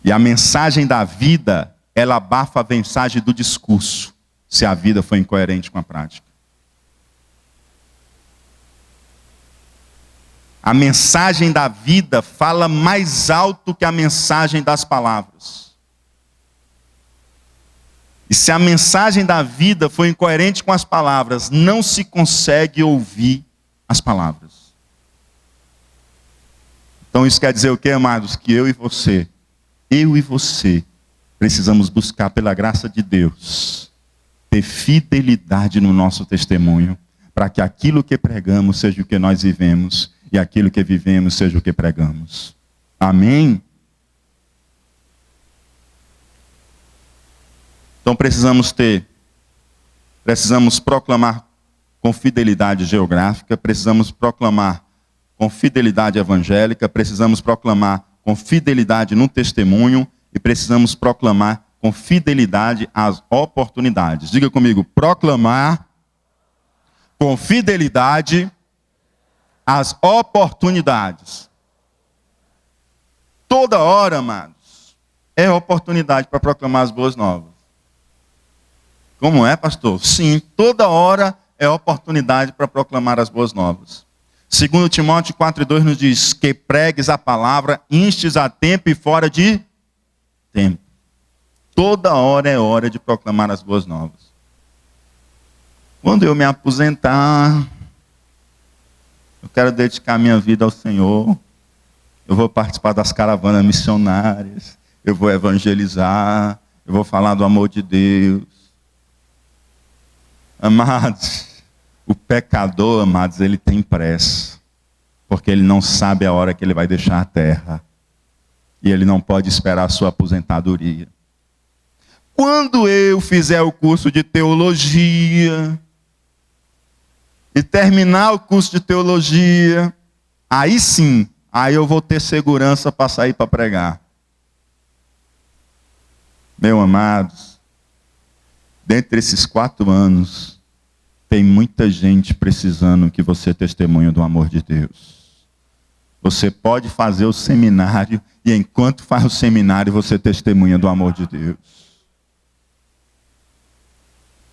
E a mensagem da vida, ela abafa a mensagem do discurso, se a vida for incoerente com a prática. A mensagem da vida fala mais alto que a mensagem das palavras. E se a mensagem da vida for incoerente com as palavras, não se consegue ouvir as palavras. Então isso quer dizer o quê, amados? Que eu e você, precisamos buscar pela graça de Deus, ter fidelidade no nosso testemunho, para que aquilo que pregamos seja o que nós vivemos, e aquilo que vivemos seja o que pregamos. Amém? Então precisamos proclamar com fidelidade geográfica, precisamos proclamar com fidelidade evangélica, precisamos proclamar com fidelidade no testemunho e precisamos proclamar com fidelidade as oportunidades. Diga comigo, proclamar com fidelidade as oportunidades. Toda hora, amados, é oportunidade para proclamar as boas novas. Como é, pastor? Sim, toda hora é oportunidade para proclamar as boas novas. 2 Timóteo 4:2 nos diz que pregues a palavra, instes a tempo e fora de tempo. Toda hora é hora de proclamar as boas novas. Quando eu me aposentar, eu quero dedicar minha vida ao Senhor. Eu vou participar das caravanas missionárias. Eu vou evangelizar. Eu vou falar do amor de Deus. Amados, o pecador, amados, ele tem pressa. Porque ele não sabe a hora que ele vai deixar a terra. E ele não pode esperar a sua aposentadoria. Quando eu fizer o curso de teologia e terminar o curso de teologia, aí sim, aí eu vou ter segurança para sair para pregar. Meus amados, dentre esses 4 anos, tem muita gente precisando que você testemunhe do amor de Deus. Você pode fazer o seminário e enquanto faz o seminário você testemunha do amor de Deus.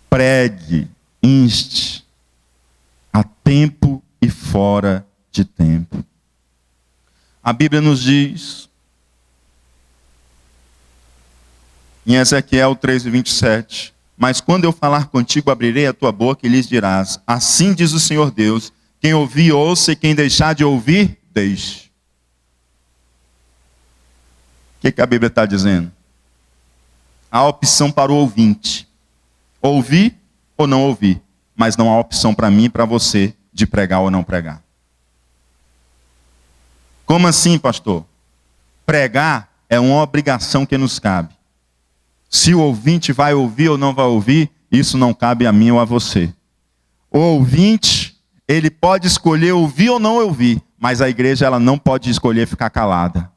Pregue, inste, a tempo e fora de tempo. A Bíblia nos diz, em Ezequiel 3:27, mas quando eu falar contigo, abrirei a tua boca e lhes dirás, assim diz o Senhor Deus, quem ouvir, ouça, e quem deixar de ouvir, deixe. que a Bíblia está dizendo? Há opção para o ouvinte. Ouvir ou não ouvir. Mas não há opção para mim e para você de pregar ou não pregar. Como assim, pastor? Pregar é uma obrigação que nos cabe. Se o ouvinte vai ouvir ou não vai ouvir, isso não cabe a mim ou a você. O ouvinte, ele pode escolher ouvir ou não ouvir, mas a igreja ela não pode escolher ficar calada.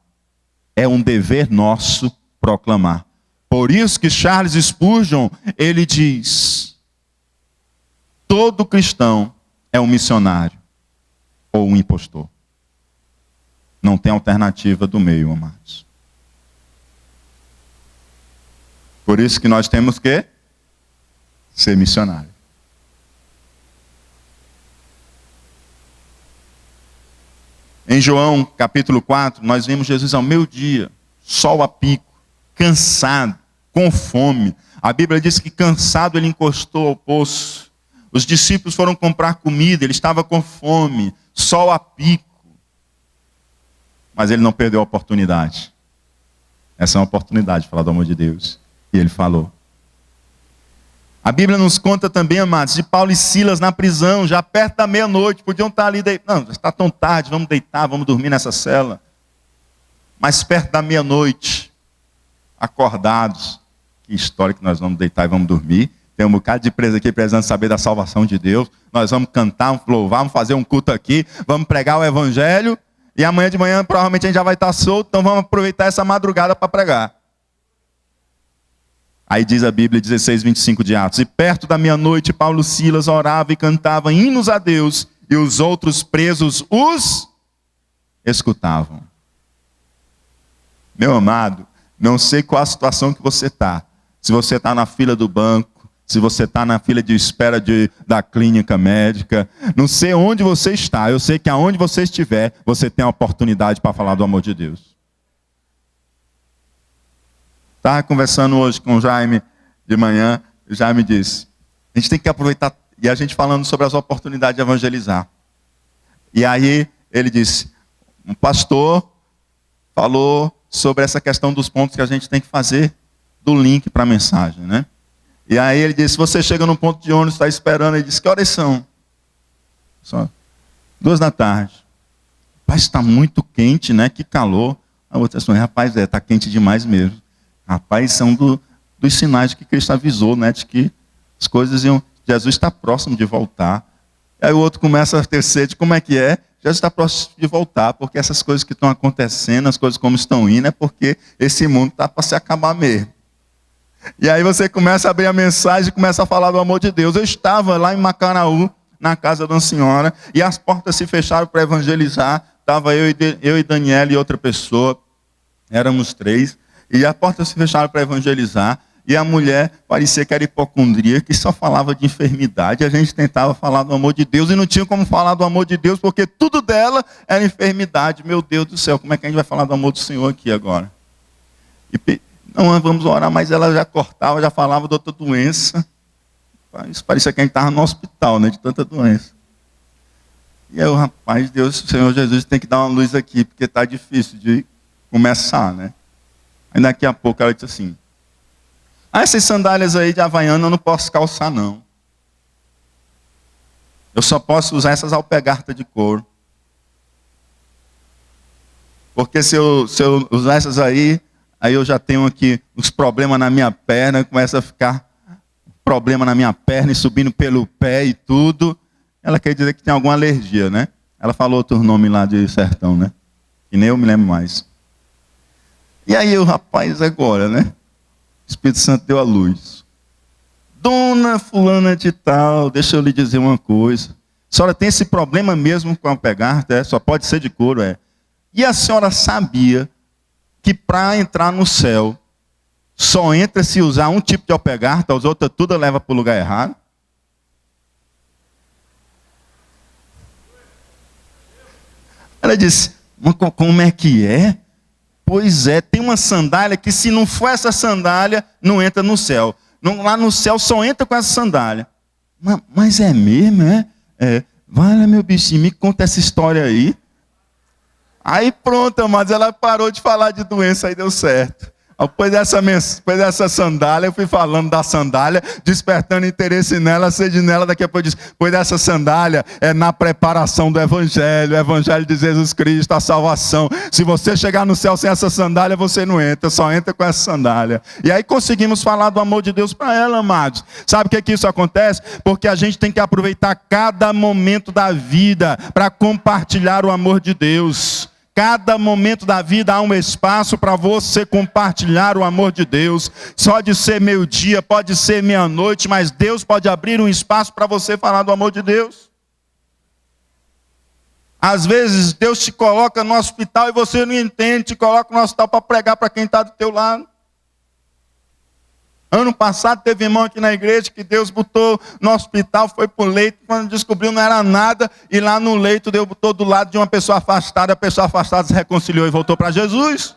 É um dever nosso proclamar. Por isso que Charles Spurgeon, ele diz: todo cristão é um missionário ou um impostor. Não tem alternativa do meio, amados. Por isso que nós temos que ser missionário. Em João capítulo 4, nós vemos Jesus ao meio-dia, sol a pico, cansado, com fome. A Bíblia diz que cansado ele encostou ao poço. Os discípulos foram comprar comida, ele estava com fome, sol a pico. Mas ele não perdeu a oportunidade. Essa é uma oportunidade de falar do amor de Deus. E ele falou. A Bíblia nos conta também, amados, de Paulo e Silas na prisão, já perto da meia-noite. Podiam estar ali, não, já está tão tarde, vamos deitar, vamos dormir nessa cela. Mas perto da meia-noite, acordados. Que história que nós vamos deitar e vamos dormir. Tem um bocado de preso aqui precisando saber da salvação de Deus. Nós vamos cantar, vamos louvar, vamos fazer um culto aqui, vamos pregar o evangelho. E amanhã de manhã provavelmente a gente já vai estar solto, então vamos aproveitar essa madrugada para pregar. Aí diz a Bíblia 16:25 de Atos. E perto da meia-noite Paulo e Silas oravam e cantavam hinos a Deus, e os outros presos os escutavam. Meu amado, não sei qual a situação que você está. Se você está na fila do banco, se você está na fila de espera da clínica médica, não sei onde você está. Eu sei que aonde você estiver, você tem a oportunidade para falar do amor de Deus. Estava conversando hoje com o Jaime de manhã, o Jaime disse, a gente tem que aproveitar, e a gente falando sobre as oportunidades de evangelizar. E aí ele disse, um pastor falou sobre essa questão dos pontos que a gente tem que fazer, do link para a mensagem, né? E aí ele disse, você chega num ponto de ônibus, está esperando, ele disse, que horas são? Só 2 da tarde. Rapaz, está muito quente, né? Que calor. A outra disse, rapaz, está quente demais mesmo. Rapaz, são dos sinais que Cristo avisou, né? De que as coisas iam... Jesus está próximo de voltar. Aí o outro começa a ter sede, como é que é? Jesus está próximo de voltar, porque essas coisas que estão acontecendo, as coisas como estão indo, é porque esse mundo está para se acabar mesmo. E aí você começa a abrir a mensagem e começa a falar do amor de Deus. Eu estava lá em Macaraú, na casa de uma senhora, e as portas se fecharam para evangelizar. Estava eu e Daniela e outra pessoa, éramos 3, e as portas se fecharam para evangelizar. E a mulher parecia que era hipocondríaca, que só falava de enfermidade. A gente tentava falar do amor de Deus e não tinha como falar do amor de Deus, porque tudo dela era enfermidade. Meu Deus do céu, como é que a gente vai falar do amor do Senhor aqui agora? Não, vamos orar, mas ela já cortava, já falava de outra doença. Isso parecia que a gente estava no hospital, né, de tanta doença. E aí, rapaz, Deus, o Senhor Jesus tem que dar uma luz aqui, porque está difícil de começar, né? Aí daqui a pouco ela disse assim, essas sandálias aí de Havaiana eu não posso calçar, não. Eu só posso usar essas alpergatas de couro. Porque se eu usar essas aí eu já tenho aqui os problemas na minha perna, começa a ficar problema na minha perna e subindo pelo pé e tudo. Ela quer dizer que tem alguma alergia, né? Ela falou outro nome lá de sertão, né? Que nem eu me lembro mais. E aí o rapaz agora, né? O Espírito Santo deu a luz. Dona fulana de tal, deixa eu lhe dizer uma coisa. A senhora tem esse problema mesmo com a alpergata? Só pode ser de couro, E a senhora sabia que para entrar no céu, só entra se usar um tipo de alpergata, as outras tudo leva para o lugar errado? Ela disse, mas como é que é? Pois é, tem uma sandália que se não for essa sandália, não entra no céu. Lá no céu só entra com essa sandália. Mas é mesmo, é? Vai lá, meu bichinho, me conta essa história aí. Aí pronto, mas ela parou de falar de doença, aí deu certo. Depois dessa sandália, eu fui falando da sandália, despertando interesse nela, sede nela, daqui a pouco eu disse, pois essa sandália é na preparação do Evangelho, o Evangelho de Jesus Cristo, a salvação. Se você chegar no céu sem essa sandália, você não entra, só entra com essa sandália. E aí conseguimos falar do amor de Deus para ela, amados. Sabe por que isso acontece? Porque a gente tem que aproveitar cada momento da vida para compartilhar o amor de Deus. Cada momento da vida há um espaço para você compartilhar o amor de Deus. Só de ser meio-dia, pode ser meia-noite, mas Deus pode abrir um espaço para você falar do amor de Deus. Às vezes Deus te coloca no hospital e você não entende, te coloca no hospital para pregar para quem está do teu lado. Ano passado teve irmão aqui na igreja que Deus botou no hospital, foi para o leito, quando descobriu não era nada, e lá no leito Deus botou do lado de uma pessoa afastada, a pessoa afastada se reconciliou e voltou para Jesus.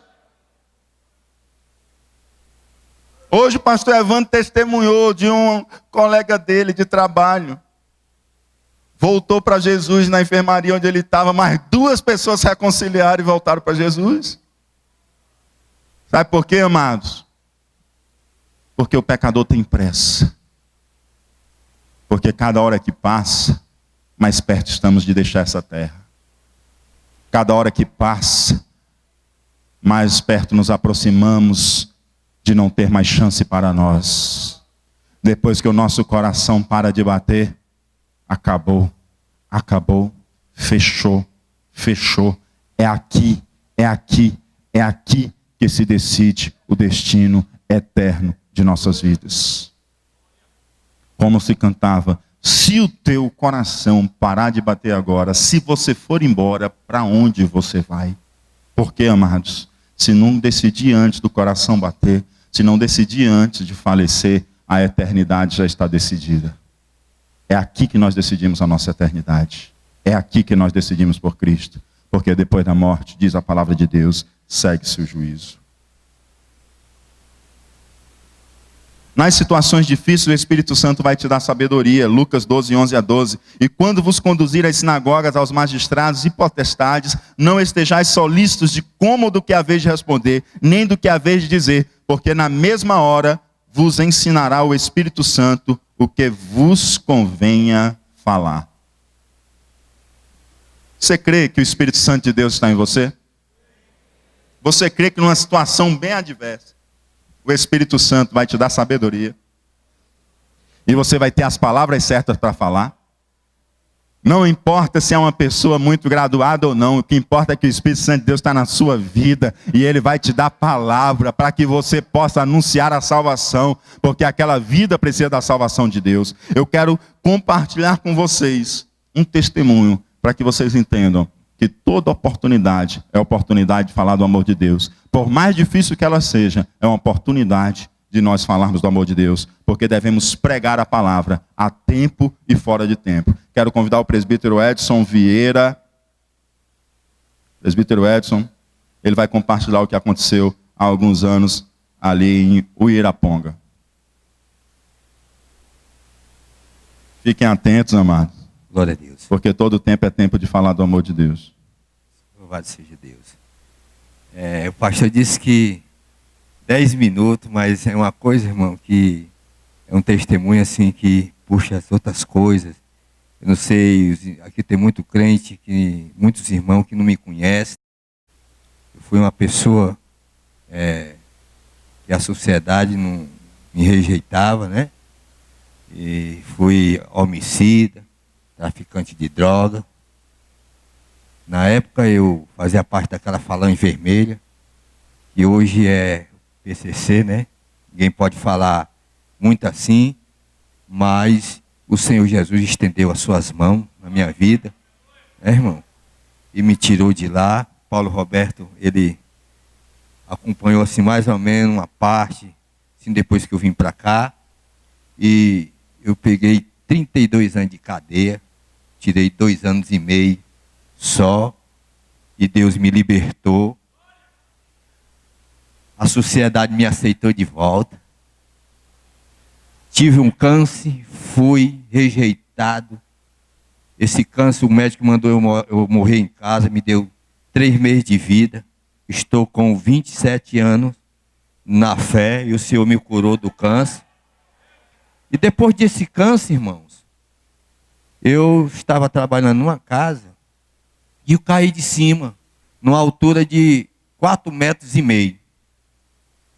Hoje o pastor Evandro testemunhou de um colega dele de trabalho. Voltou para Jesus na enfermaria onde ele estava, mas 2 pessoas se reconciliaram e voltaram para Jesus. Sabe por quê, amados? Porque o pecador tem pressa. Porque cada hora que passa, mais perto estamos de deixar essa terra. Cada hora que passa, mais perto nos aproximamos de não ter mais chance para nós. Depois que o nosso coração para de bater, acabou, fechou. É aqui que se decide o destino eterno de nossas vidas. Como se cantava, se o teu coração parar de bater agora, se você for embora, para onde você vai? Porque, amados, se não decidir antes do coração bater, se não decidir antes de falecer, a eternidade já está decidida. É aqui que nós decidimos a nossa eternidade. É aqui que nós decidimos por Cristo. Porque depois da morte, diz a palavra de Deus, segue-se o juízo. Nas situações difíceis, o Espírito Santo vai te dar sabedoria. Lucas 12, 11 a 12. E quando vos conduzir às sinagogas, aos magistrados e potestades, não estejais solícitos de como do que haveis de responder, nem do que haveis de dizer, porque na mesma hora vos ensinará o Espírito Santo o que vos convenha falar. Você crê que o Espírito Santo de Deus está em você? Você crê que numa situação bem adversa, o Espírito Santo vai te dar sabedoria. E você vai ter as palavras certas para falar. Não importa se é uma pessoa muito graduada ou não. O que importa é que o Espírito Santo de Deus está na sua vida. E Ele vai te dar palavra para que você possa anunciar a salvação. Porque aquela vida precisa da salvação de Deus. Eu quero compartilhar com vocês um testemunho para que vocês entendam que toda oportunidade é oportunidade de falar do amor de Deus. Por mais difícil que ela seja, é uma oportunidade de nós falarmos do amor de Deus, porque devemos pregar a palavra a tempo e fora de tempo. Quero convidar o presbítero Edson Vieira. Presbítero Edson, ele vai compartilhar o que aconteceu há alguns anos ali em Uiraponga. Fiquem atentos, amados. Glória a Deus. Porque todo tempo é tempo de falar do amor de Deus. Louvado seja Deus. O pastor disse que 10 minutos, mas é uma coisa, irmão, que é um testemunho assim que puxa as outras coisas. Eu não sei, aqui tem muito crente, muitos irmãos que não me conhecem. Eu fui uma pessoa que a sociedade não me rejeitava, né? E fui homicida, traficante de droga. Na época eu fazia parte daquela falange vermelha, que hoje é PCC, né? Ninguém pode falar muito assim, mas o Senhor Jesus estendeu as suas mãos na minha vida, né, irmão? E me tirou de lá. Paulo Roberto, ele acompanhou assim mais ou menos uma parte, assim, depois que eu vim para cá. E eu peguei 32 anos de cadeia, tirei 2 anos e meio só, e Deus me libertou. A sociedade me aceitou de volta. Tive um câncer, fui rejeitado. Esse câncer, o médico mandou eu morrer em casa, me deu 3 meses de vida. Estou com 27 anos na fé e o Senhor me curou do câncer. E depois desse câncer, irmãos, eu estava trabalhando numa casa e eu caí de cima, numa altura de 4,5 metros.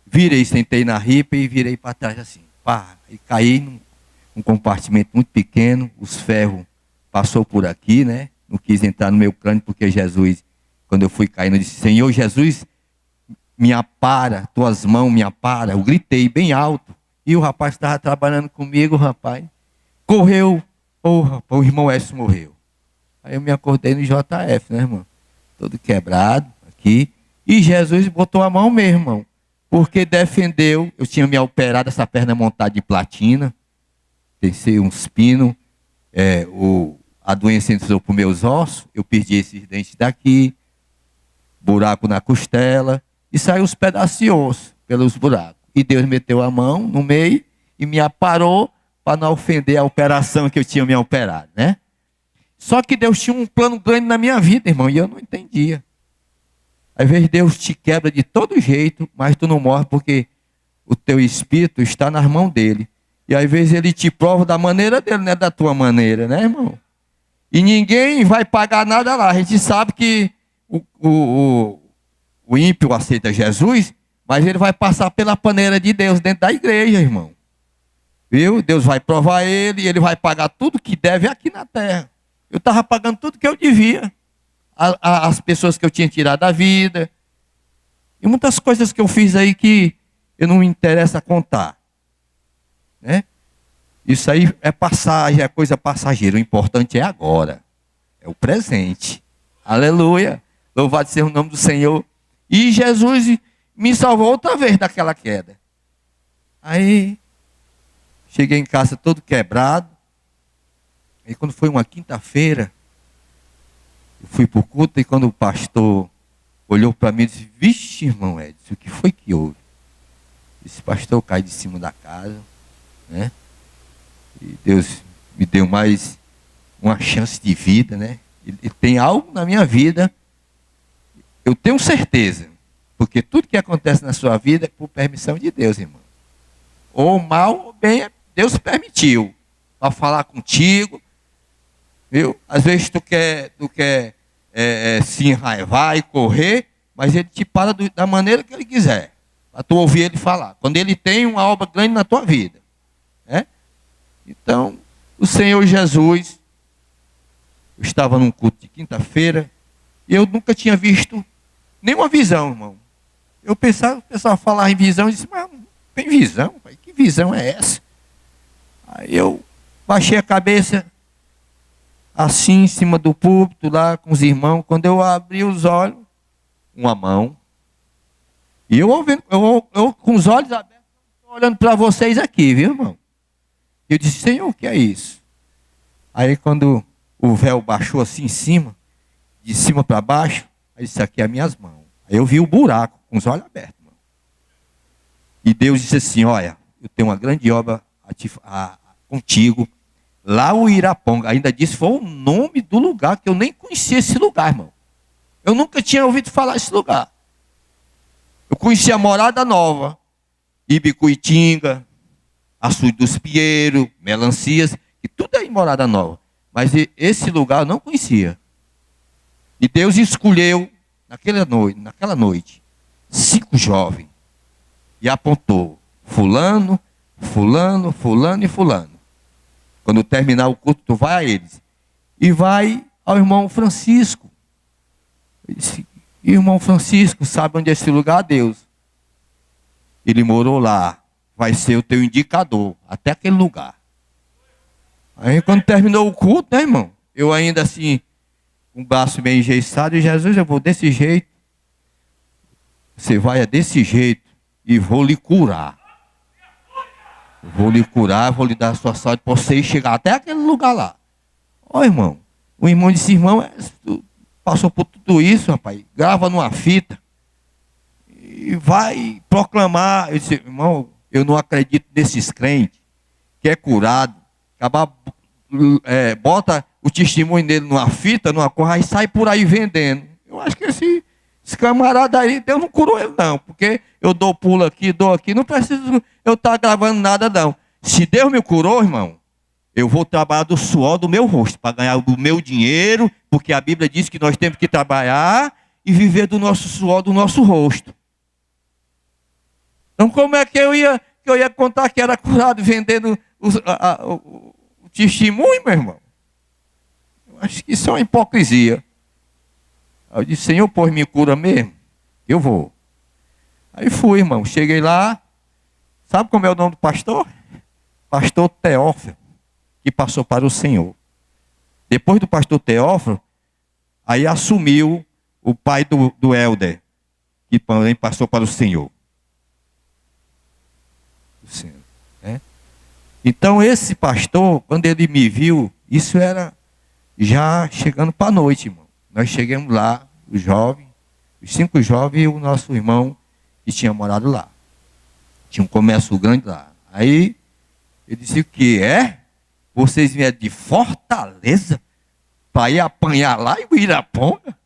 Virei, sentei na ripa e virei para trás assim. Pá, e caí num compartimento muito pequeno, os ferros passou por aqui, né? Não quis entrar no meu crânio porque Jesus, quando eu fui caindo, eu disse: Senhor Jesus, me apara, tuas mãos me apara. Eu gritei bem alto. E o rapaz estava trabalhando comigo, rapaz. Correu. Rapaz, o irmão Edson morreu. Aí eu me acordei no JF, né, irmão? Todo quebrado aqui. E Jesus botou a mão mesmo, irmão. Porque defendeu. Eu tinha me operado essa perna montada de platina. Pensei uns pinos. A doença entrou para os meus ossos. Eu perdi esses dentes daqui. Buraco na costela. E saiu os pedaços de osso pelos buracos. E Deus meteu a mão no meio e me aparou para não ofender a operação que eu tinha me operado, né? Só que Deus tinha um plano grande na minha vida, irmão, e eu não entendia. Às vezes Deus te quebra de todo jeito, mas tu não morre porque o teu espírito está nas mãos dele. E às vezes ele te prova da maneira dele, não é da tua maneira, né, irmão? E ninguém vai pagar nada lá. A gente sabe que o ímpio aceita Jesus, mas ele vai passar pela paneira de Deus dentro da igreja, irmão. Viu? Deus vai provar ele e ele vai pagar tudo que deve aqui na terra. Eu estava pagando tudo que eu devia. As pessoas que eu tinha tirado da vida. E muitas coisas que eu fiz aí que eu não me interessa contar. Né? Isso aí é passagem, é coisa passageira. O importante é agora. É o presente. Aleluia. Louvado seja o nome do Senhor. E Jesus me salvou outra vez daquela queda. Aí, cheguei em casa todo quebrado. Aí quando foi uma quinta-feira, eu fui para o culto e quando o pastor olhou para mim e disse: vixe, irmão Edson, o que foi que houve? Esse pastor cai de cima da casa, né? E Deus me deu mais uma chance de vida, né? Ele tem algo na minha vida, eu tenho certeza. Porque tudo que acontece na sua vida é por permissão de Deus, irmão. Ou mal ou bem, Deus permitiu. Para falar contigo. Viu? Às vezes tu quer se enraivar e correr, mas ele te para da maneira que ele quiser. Para tu ouvir ele falar. Quando ele tem uma obra grande na tua vida. Né? Então, o Senhor Jesus, eu estava num culto de quinta-feira, e eu nunca tinha visto nenhuma visão, irmão. Eu pensava, o pessoal falava em visão, eu disse: mas não tem visão, pai, que visão é essa? Aí eu baixei a cabeça, assim, em cima do púlpito, lá com os irmãos. Quando eu abri os olhos, uma mão. E eu com os olhos abertos, estou olhando para vocês aqui, viu, irmão? Eu disse: Senhor, o que é isso? Aí quando o véu baixou assim em cima, de cima para baixo, aí disse: aqui é as minhas mãos. Aí eu vi o buraco, com os olhos abertos. Irmão. E Deus disse assim: olha, eu tenho uma grande obra contigo. Lá o Iraponga, ainda disse, foi o nome do lugar, que eu nem conhecia esse lugar, irmão. Eu nunca tinha ouvido falar desse lugar. Eu conhecia a Morada Nova, Ibicuitinga, Açude dos Pinheiros, Melancias, que tudo é em Morada Nova. Mas esse lugar eu não conhecia. E Deus escolheu, naquela noite, 5 jovens. E apontou, fulano, fulano, fulano e fulano. Quando terminar o culto, tu vai a eles. E vai ao irmão Francisco. Eu disse: irmão Francisco, sabe onde é esse lugar? Deus. Ele morou lá. Vai ser o teu indicador, até aquele lugar. Aí quando terminou o culto, né, irmão? Eu ainda assim, com o braço meio engessado, e Jesus, eu vou desse jeito. Você vai desse jeito e vou lhe curar. Vou lhe curar, vou lhe dar a sua saúde para você chegar até aquele lugar lá. Ó, irmão, o irmão disse: irmão, tu passou por tudo isso, rapaz, grava numa fita e vai proclamar. Eu disse: irmão, eu não acredito nesses crentes que é curado, bota o testemunho dele numa fita, numa coisa, e sai por aí vendendo. Eu acho que esse camarada aí, Deus não curou ele não, porque eu dou pulo aqui, dou aqui, não preciso eu estar gravando nada não. Se Deus me curou, irmão, eu vou trabalhar do suor do meu rosto, para ganhar o meu dinheiro, porque a Bíblia diz que nós temos que trabalhar e viver do nosso suor, do nosso rosto. Então como é que eu ia contar que era curado vendendo o testemunho, meu irmão? Eu acho que isso é uma hipocrisia. Eu disse, Senhor, pois me cura mesmo? Eu vou. Aí fui, irmão. Cheguei lá. Sabe como é o nome do pastor? Pastor Teófilo, que passou para o Senhor. Depois do pastor Teófilo, aí assumiu o pai do Helder, que também passou para o Senhor. Então esse pastor, quando ele me viu, isso era já chegando para a noite, irmão. Nós chegamos lá, os jovens, os 5 jovens e o nosso irmão que tinha morado lá. Tinha um comércio grande lá. Aí ele disse, o que é? Vocês vieram de Fortaleza para ir apanhar lá em Uiraponga?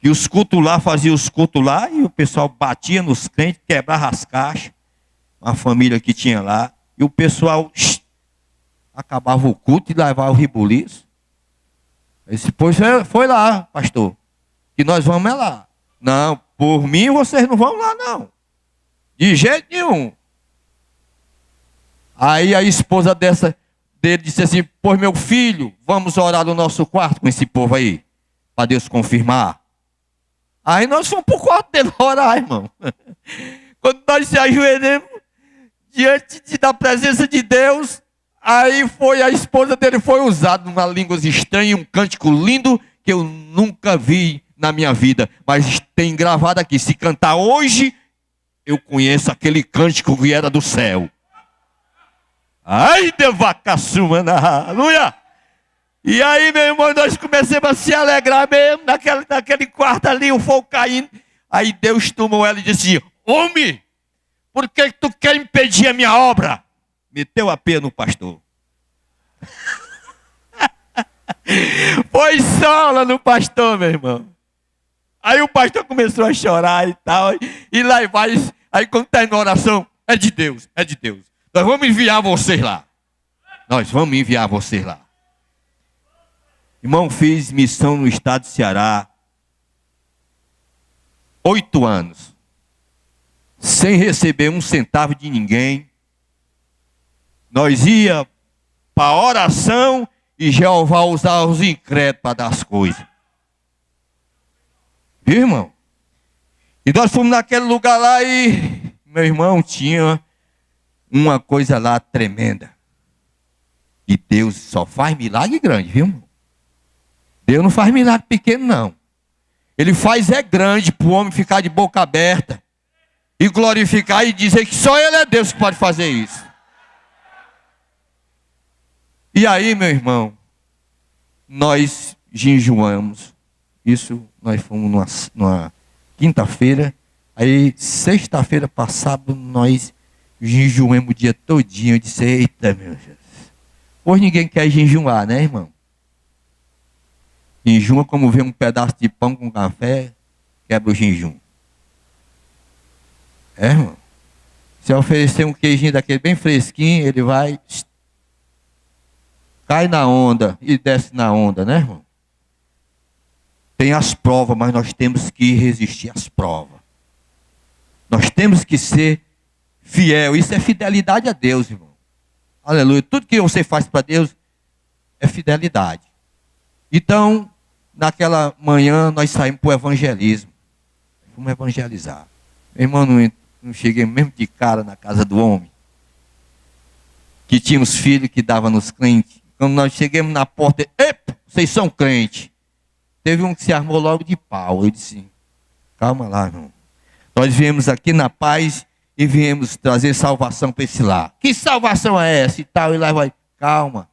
E os cultos lá, faziam os cultos lá e o pessoal batia nos crentes, quebrava as caixas. Uma família que tinha lá. E o pessoal acabava o culto e levava o ribuliço. Aí disse, pois foi lá, pastor, que nós vamos é lá. Não, por mim vocês não vão lá não. De jeito nenhum. Aí a esposa dele disse assim, pois meu filho, vamos orar no nosso quarto com esse povo aí, para Deus confirmar. Aí nós fomos para o quarto dele orar, irmão. Quando nós se ajoelhamos diante da presença de Deus, aí a esposa dele foi usada numa língua estranha, um cântico lindo que eu nunca vi na minha vida, mas tem gravado aqui, se cantar hoje, eu conheço aquele cântico que era do céu. Ai, devacaçuma, aleluia! E aí, meu irmão, nós começamos a se alegrar mesmo, naquele quarto ali, o fogo caindo. Aí Deus tomou ela e disse, homem, por que tu quer impedir a minha obra? Meteu a pena no pastor. Foi sola no pastor, meu irmão. Aí o pastor começou a chorar e tal. E lá vai. Aí quando terminou a oração, é de Deus, é de Deus. Nós vamos enviar vocês lá. Nós vamos enviar vocês lá. Irmão, fiz missão no estado do Ceará. 8 anos. Sem receber um centavo de ninguém. Nós ia para a oração e Jeová usar os incrédulos para dar as coisas. Viu, irmão? E nós fomos naquele lugar lá e meu irmão tinha uma coisa lá tremenda. E Deus só faz milagre grande, viu, irmão? Deus não faz milagre pequeno, não. Ele faz grande para o homem ficar de boca aberta e glorificar e dizer que só Ele é Deus que pode fazer isso. E aí, meu irmão, nós jejuamos. Isso, nós fomos numa quinta-feira. Aí, sexta-feira passada, nós jejuamos o dia todinho. Eu disse, eita, meu Deus. Pois ninguém quer jejuar, né, irmão? Jejum, como ver um pedaço de pão com café, quebra o jejum. É, irmão? Se eu oferecer um queijinho daquele bem fresquinho, ele vai... cai na onda e desce na onda, né, irmão? Tem as provas, mas nós temos que resistir às provas. Nós temos que ser fiel. Isso é fidelidade a Deus, irmão. Aleluia. Tudo que você faz para Deus é fidelidade. Então, naquela manhã, nós saímos para o evangelismo. Fomos evangelizar. Meu irmão, não cheguei mesmo de cara na casa do homem, que tinha uns filhos que davam nos crentes. Quando nós chegamos na porta, epa, vocês são crentes. Teve um que se armou logo de pau. Eu disse, calma lá, irmão. Nós viemos aqui na paz e viemos trazer salvação para esse lar. Que salvação é essa e tal? E lá vai, calma.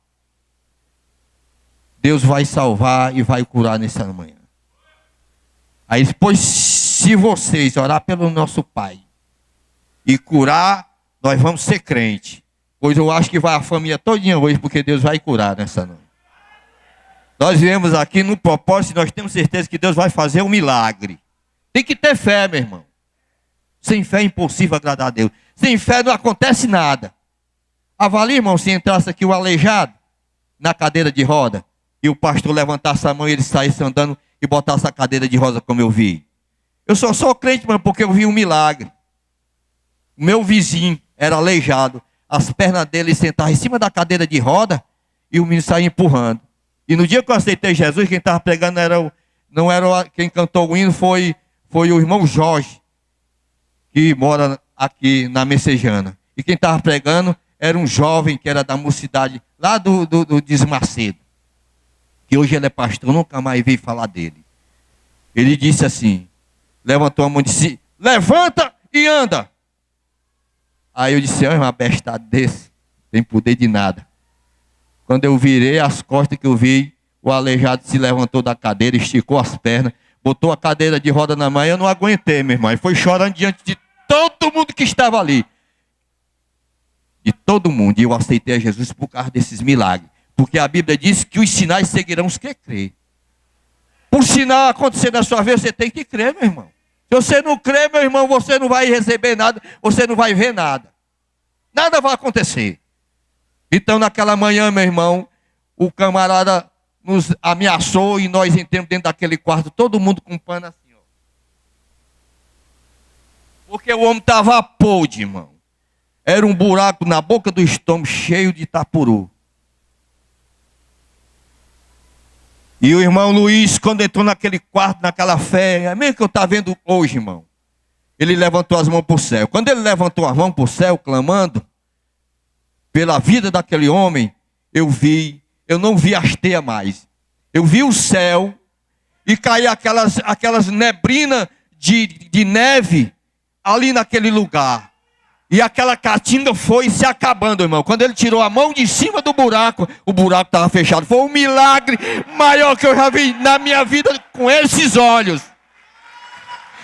Deus vai salvar e vai curar nessa manhã. Aí depois, se vocês orar pelo nosso Pai e curar, nós vamos ser crente. Pois eu acho que vai a família todinha hoje, porque Deus vai curar nessa noite. Nós viemos aqui no propósito e nós temos certeza que Deus vai fazer um milagre. Tem que ter fé, meu irmão. Sem fé é impossível agradar a Deus. Sem fé não acontece nada. Avalie, irmão, se entrasse aqui o aleijado na cadeira de roda e o pastor levantasse a mão e ele saísse andando e botasse a cadeira de roda como eu vi. Eu só sou crente, mano, porque eu vi um milagre. O meu vizinho era aleijado. As pernas dele sentavam em cima da cadeira de roda e o menino saía empurrando. E no dia que eu aceitei Jesus, quem estava pregando não era quem cantou o hino, foi o irmão Jorge, que mora aqui na Messejana. E quem estava pregando era um jovem que era da mocidade, lá do Desmacedo. Que hoje ele é pastor, nunca mais vi falar dele. Ele disse assim, levantou a mão e disse, levanta e anda. Aí eu disse, uma besta desse, tem poder de nada. Quando eu virei as costas que eu vi, o aleijado se levantou da cadeira, esticou as pernas, botou a cadeira de roda na mão, eu não aguentei, meu irmão. E foi chorando diante de todo mundo que estava ali. De todo mundo. E eu aceitei a Jesus por causa desses milagres. Porque a Bíblia diz que os sinais seguirão os que crê. Por sinal acontecer na sua vida, você tem que crer, meu irmão. Se você não crê, meu irmão, você não vai receber nada, você não vai ver nada. Nada vai acontecer. Então, naquela manhã, meu irmão, o camarada nos ameaçou e nós entramos dentro daquele quarto, todo mundo com pano assim, ó. Porque o homem estava podre, irmão. Era um buraco na boca do estômago cheio de tapuru. E o irmão Luiz, quando entrou naquele quarto, naquela fé, é mesmo que eu estava vendo hoje, irmão. Ele levantou as mãos para o céu. Quando ele levantou as mãos para o céu, clamando pela vida daquele homem, eu não vi as teias mais. Eu vi o céu e caía aquelas neblinas de neve ali naquele lugar. E aquela caatinga foi se acabando, irmão. Quando ele tirou a mão de cima do buraco, o buraco estava fechado. Foi um milagre maior que eu já vi na minha vida com esses olhos.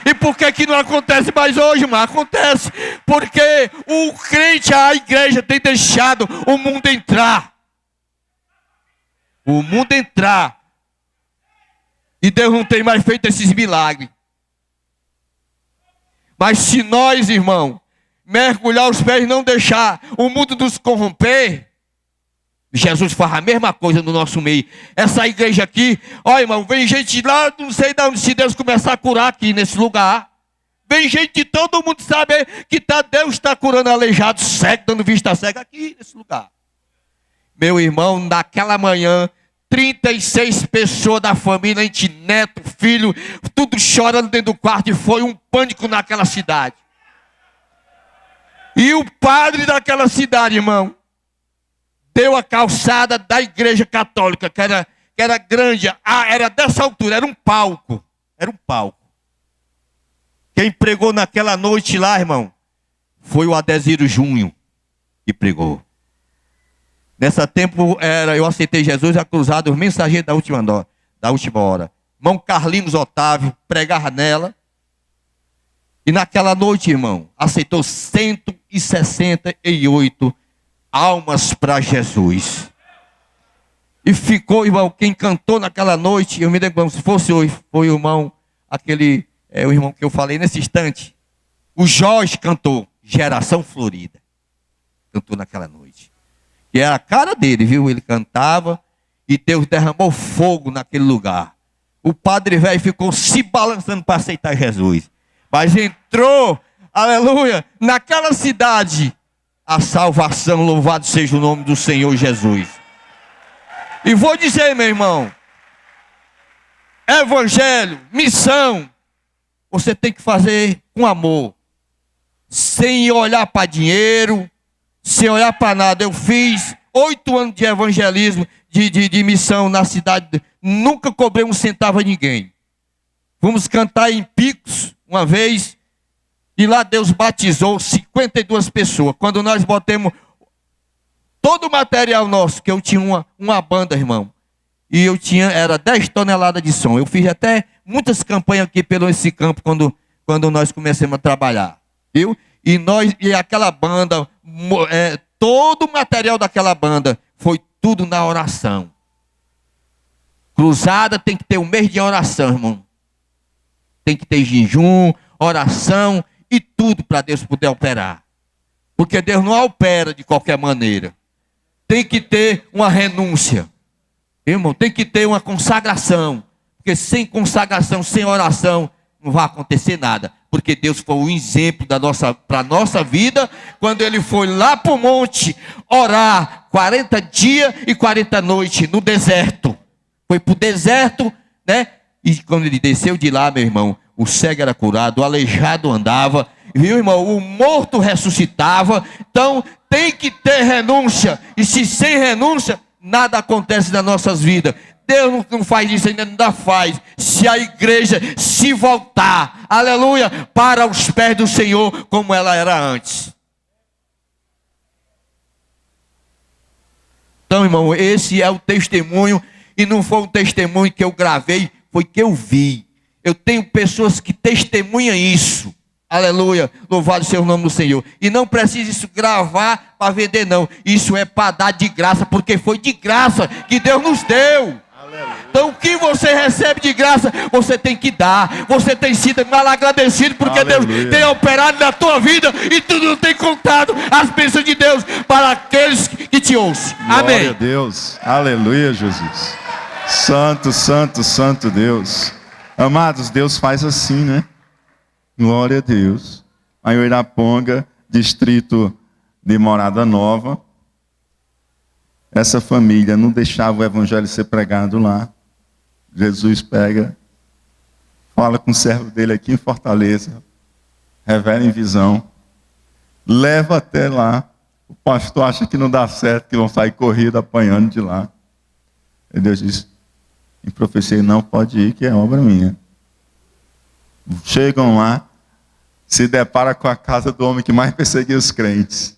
E por que não acontece mais hoje, irmão? Acontece porque o crente, a igreja, tem deixado o mundo entrar. O mundo entrar. E Deus não tem mais feito esses milagres. Mas se nós, irmão, mergulhar os pés e não deixar o mundo nos corromper, Jesus faz a mesma coisa no nosso meio. Essa igreja aqui, ó irmão, vem gente lá, não sei de onde, se Deus começar a curar aqui nesse lugar. Vem gente de todo mundo sabe que Deus está curando aleijado, cego, dando vista cega aqui nesse lugar. Meu irmão, naquela manhã, 36 pessoas da família, a gente, neto, filho, tudo chorando dentro do quarto e foi um pânico naquela cidade. E o padre daquela cidade, irmão, deu a calçada da igreja católica, que era grande, era dessa altura, era um palco. Era um palco. Quem pregou naquela noite lá, irmão, foi o Adesírio Júnior que pregou. Nessa tempo, eu aceitei Jesus, a cruzada, os mensageiros da última hora. Irmão Carlinhos Otávio pregava nela. E naquela noite, irmão, aceitou 168 almas para Jesus. E ficou, irmão, quem cantou naquela noite, eu me lembro como se fosse hoje, foi o irmão, o irmão que eu falei nesse instante. O Jorge cantou, Geração Florida. Cantou naquela noite. E era a cara dele, viu? Ele cantava e Deus derramou fogo naquele lugar. O padre velho ficou se balançando para aceitar Jesus. Mas entrou, aleluia, naquela cidade, a salvação, louvado seja o nome do Senhor Jesus. E vou dizer, meu irmão, evangelho, missão, você tem que fazer com amor, sem olhar para dinheiro, sem olhar para nada. Eu fiz 8 anos de evangelismo, de missão na cidade, nunca cobrei um centavo a ninguém. Fomos cantar em Picos uma vez, e lá Deus batizou 52 pessoas. Quando nós botamos todo o material nosso, que eu tinha uma banda, irmão, e era 10 toneladas de som. Eu fiz até muitas campanhas aqui pelo esse campo, quando nós começamos a trabalhar, viu? E aquela banda, todo o material daquela banda, foi tudo na oração. Cruzada tem que ter um mês de oração, irmão. Tem que ter jejum, oração e tudo para Deus poder operar. Porque Deus não opera de qualquer maneira. Tem que ter uma renúncia. Irmão, tem que ter uma consagração. Porque sem consagração, sem oração, não vai acontecer nada. Porque Deus foi um exemplo para a nossa vida, quando Ele foi lá para o monte orar 40 dias e 40 noites no deserto. Foi para o deserto, né? E quando Ele desceu de lá, meu irmão, o cego era curado, o aleijado andava, viu, irmão? O morto ressuscitava. Então tem que ter renúncia. E se sem renúncia, nada acontece nas nossas vidas. Deus não faz isso, ainda faz. Se a igreja se voltar, aleluia, para os pés do Senhor, como ela era antes. Então, irmão, esse é o testemunho. E não foi um testemunho que eu gravei, foi que eu vi. Eu tenho pessoas que testemunham isso. Aleluia, louvado seja o nome do Senhor. E não precisa isso gravar para vender, não. Isso é para dar de graça, porque foi de graça que Deus nos deu. Então o que você recebe de graça, você tem que dar. Você tem sido mal agradecido, porque Aleluia. Deus tem operado na tua vida e tu não tem contado as bênçãos de Deus para aqueles que te ouçam. Amém. Glória a Deus. Aleluia, Jesus. Santo, santo, santo Deus. Amados, Deus faz assim, né? Glória a Deus. Aí o Iraponga, distrito de Morada Nova. Essa família não deixava o evangelho ser pregado lá. Jesus pega, fala com o servo dele aqui em Fortaleza, revela em visão, leva até lá. O pastor acha que não dá certo, que vão sair corrida apanhando de lá. E Deus diz, em profecia, não pode ir, que é obra minha. Chegam lá, se depara com a casa do homem que mais perseguia os crentes.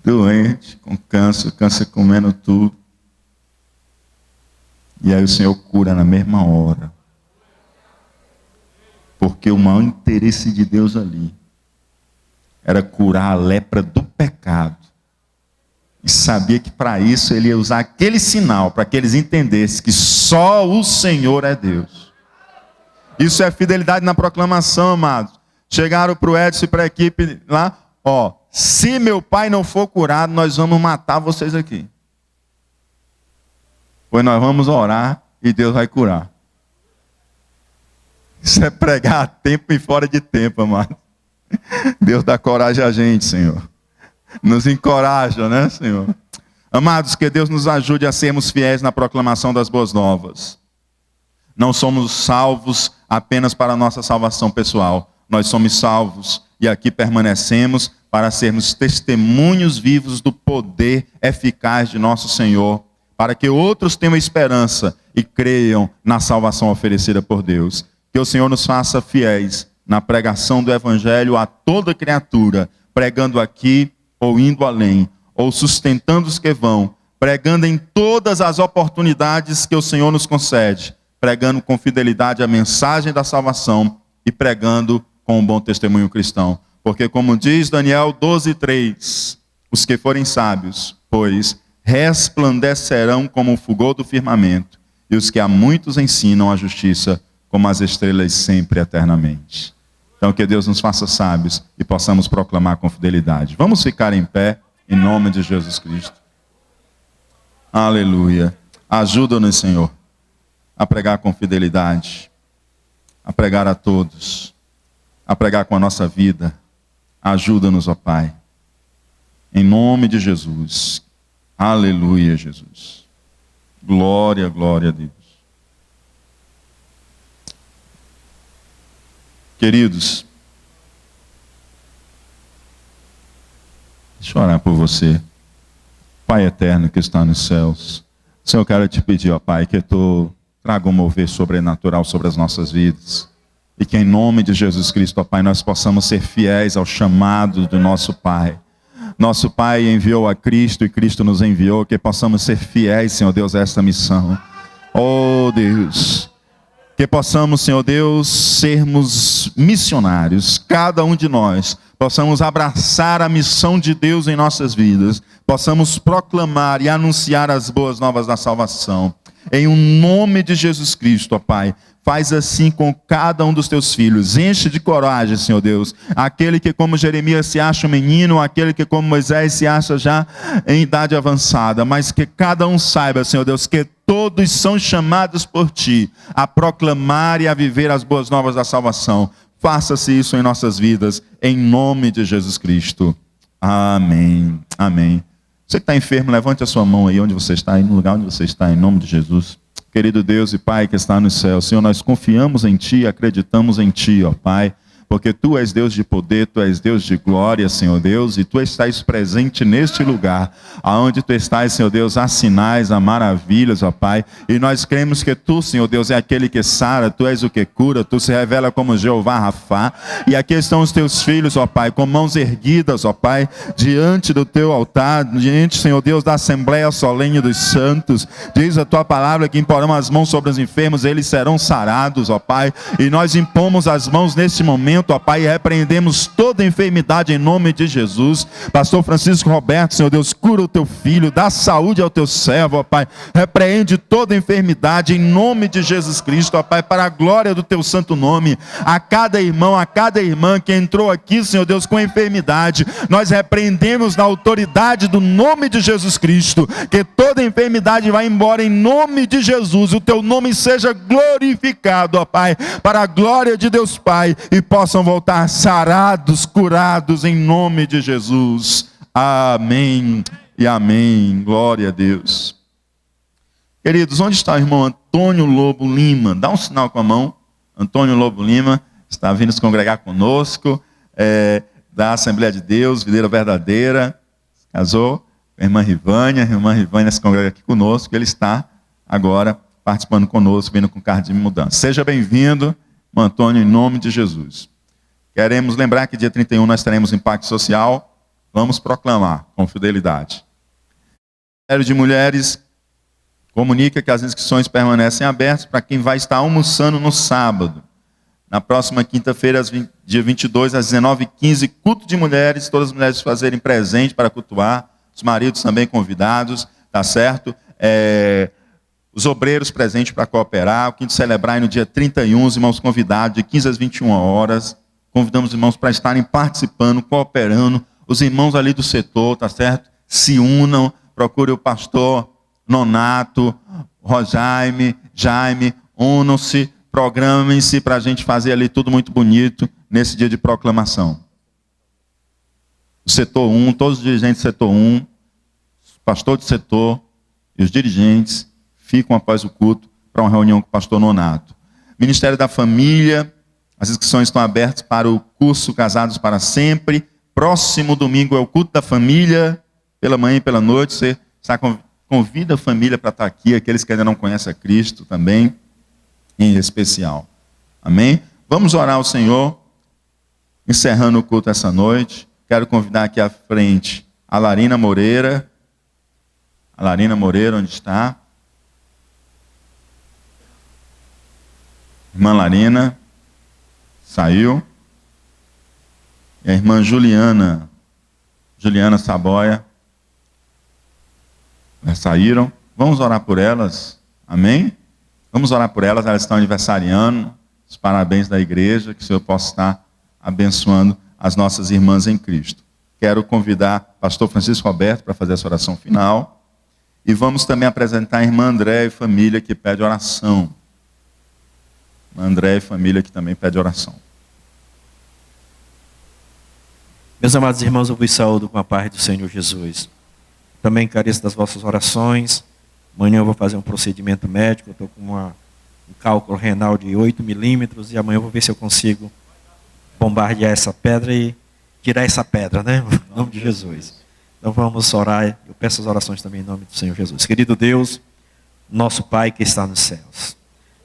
Doente, com câncer comendo tudo. E aí o Senhor cura na mesma hora. Porque o maior interesse de Deus ali era curar a lepra do pecado. E sabia que para isso Ele ia usar aquele sinal, para que eles entendessem que só o Senhor é Deus. Isso é fidelidade na proclamação, amados. Chegaram para o Edson e para a equipe lá, ó, se meu pai não for curado, nós vamos matar vocês aqui. Pois nós vamos orar e Deus vai curar. Isso é pregar a tempo e fora de tempo, amado. Deus dá coragem a gente, Senhor. Nos encoraja, né, Senhor? Amados, que Deus nos ajude a sermos fiéis na proclamação das boas novas. Não somos salvos apenas para a nossa salvação pessoal. Nós somos salvos e aqui permanecemos para sermos testemunhos vivos do poder eficaz de nosso Senhor, para que outros tenham esperança e creiam na salvação oferecida por Deus. Que o Senhor nos faça fiéis na pregação do Evangelho a toda criatura, pregando aqui ou indo além, ou sustentando os que vão, pregando em todas as oportunidades que o Senhor nos concede, pregando com fidelidade a mensagem da salvação e pregando com um bom testemunho cristão. Porque como diz Daniel 12:3, os que forem sábios, pois resplandecerão como o fulgor do firmamento, e os que a muitos ensinam a justiça, como as estrelas sempre eternamente. Então que Deus nos faça sábios e possamos proclamar com fidelidade. Vamos ficar em pé, em nome de Jesus Cristo. Aleluia. Ajuda-nos, Senhor, a pregar com fidelidade, a pregar a todos, a pregar com a nossa vida. Ajuda-nos, ó Pai. Em nome de Jesus. Aleluia, Jesus. Glória, glória a Deus. Queridos, deixa eu orar por você. Pai eterno que está nos céus. Senhor, eu quero te pedir, ó Pai, que Tu traga um mover sobrenatural sobre as nossas vidas. E que em nome de Jesus Cristo, ó Pai, nós possamos ser fiéis ao chamado do nosso Pai. Nosso Pai enviou a Cristo e Cristo nos enviou, que possamos ser fiéis, Senhor Deus, a esta missão. Oh Deus, que possamos, Senhor Deus, sermos missionários, cada um de nós, possamos abraçar a missão de Deus em nossas vidas, possamos proclamar e anunciar as boas novas da salvação. Em um nome de Jesus Cristo, ó Pai. Faz assim com cada um dos teus filhos. Enche de coragem, Senhor Deus. Aquele que como Jeremias se acha um menino, aquele que como Moisés se acha já em idade avançada. Mas que cada um saiba, Senhor Deus, que todos são chamados por Ti a proclamar e a viver as boas novas da salvação. Faça-se isso em nossas vidas, em nome de Jesus Cristo. Amém. Amém. Você que está enfermo, levante a sua mão aí onde você está, aí no lugar onde você está, em nome de Jesus. Querido Deus e Pai que está no céu, Senhor, nós confiamos em Ti, acreditamos em Ti, ó Pai, porque Tu és Deus de poder, Tu és Deus de glória, Senhor Deus, e Tu estás presente neste lugar, aonde Tu estás, Senhor Deus, há sinais, há maravilhas, ó Pai, e nós cremos que Tu, Senhor Deus, é aquele que sara, Tu és o que cura, Tu se revela como Jeová Rafá, e aqui estão os Teus filhos, ó Pai, com mãos erguidas, ó Pai, diante do Teu altar, diante, Senhor Deus, da Assembleia Solene dos Santos, diz a Tua palavra que imporão as mãos sobre os enfermos, eles serão sarados, ó Pai, e nós impomos as mãos neste momento, ó Pai, e repreendemos toda enfermidade em nome de Jesus. Pastor Francisco Roberto, Senhor Deus, cura o teu filho, dá saúde ao teu servo, ó Pai, repreende toda enfermidade em nome de Jesus Cristo, ó Pai, para a glória do teu santo nome. A cada irmão, a cada irmã que entrou aqui, Senhor Deus, com enfermidade, nós repreendemos na autoridade do nome de Jesus Cristo, que toda enfermidade vai embora em nome de Jesus, o teu nome seja glorificado, ó Pai, para a glória de Deus Pai, e possam voltar sarados, curados em nome de Jesus. Amém e amém. Glória a Deus. Queridos, onde está o irmão Antônio Lobo Lima? Dá um sinal com a mão. Antônio Lobo Lima está vindo se congregar conosco, da Assembleia de Deus, Videira Verdadeira. Casou com a irmã Rivânia se congrega aqui conosco. Ele está agora participando conosco, vindo com carro de mudança. Seja bem-vindo, irmão Antônio, em nome de Jesus. Queremos lembrar que dia 31 nós teremos Impacto Social. Vamos proclamar com fidelidade. O Ministério de Mulheres comunica que as inscrições permanecem abertas para quem vai estar almoçando no sábado. Na próxima quinta-feira, dia 22, às 19h15, culto de mulheres, todas as mulheres fazerem presente para cultuar, os maridos também convidados, tá certo? Os obreiros presentes para cooperar, o quinto celebrar no dia 31, os irmãos convidados, de 15 às 21 horas. Convidamos os irmãos para estarem participando, cooperando. Os irmãos ali do setor, tá certo? Se unam, procure o pastor Nonato, Rosaime, Jaime, unam-se, programem-se para a gente fazer ali tudo muito bonito nesse dia de proclamação. O setor 1, todos os dirigentes do setor 1, o pastor de setor e os dirigentes ficam após o culto para uma reunião com o pastor Nonato. Ministério da Família, as inscrições estão abertas para o curso Casados para Sempre. Próximo domingo é o culto da família, pela manhã e pela noite. Você convida a família para estar aqui, aqueles que ainda não conhecem a Cristo também, em especial. Amém? Vamos orar ao Senhor, encerrando o culto essa noite. Quero convidar aqui à frente a Larina Moreira. A Larina Moreira, onde está? Irmã Larina. Saiu. E a irmã Juliana Saboia. Saíram. Vamos orar por elas. Amém? Vamos orar por elas. Elas estão aniversariando. Os parabéns da igreja. Que o Senhor possa estar abençoando as nossas irmãs em Cristo. Quero convidar o pastor Francisco Roberto para fazer essa oração final. E vamos também apresentar a irmã André e família que pede oração. André e família que também pede oração. Meus amados irmãos, eu vos saúdo com a paz do Senhor Jesus. Também careço das vossas orações. Amanhã eu vou fazer um procedimento médico. Eu estou com um cálculo renal de 8 milímetros. E amanhã eu vou ver se eu consigo bombardear essa pedra e tirar essa pedra, né? Em nome de Jesus. Então vamos orar. Eu peço as orações também em nome do Senhor Jesus. Querido Deus, nosso Pai que está nos céus.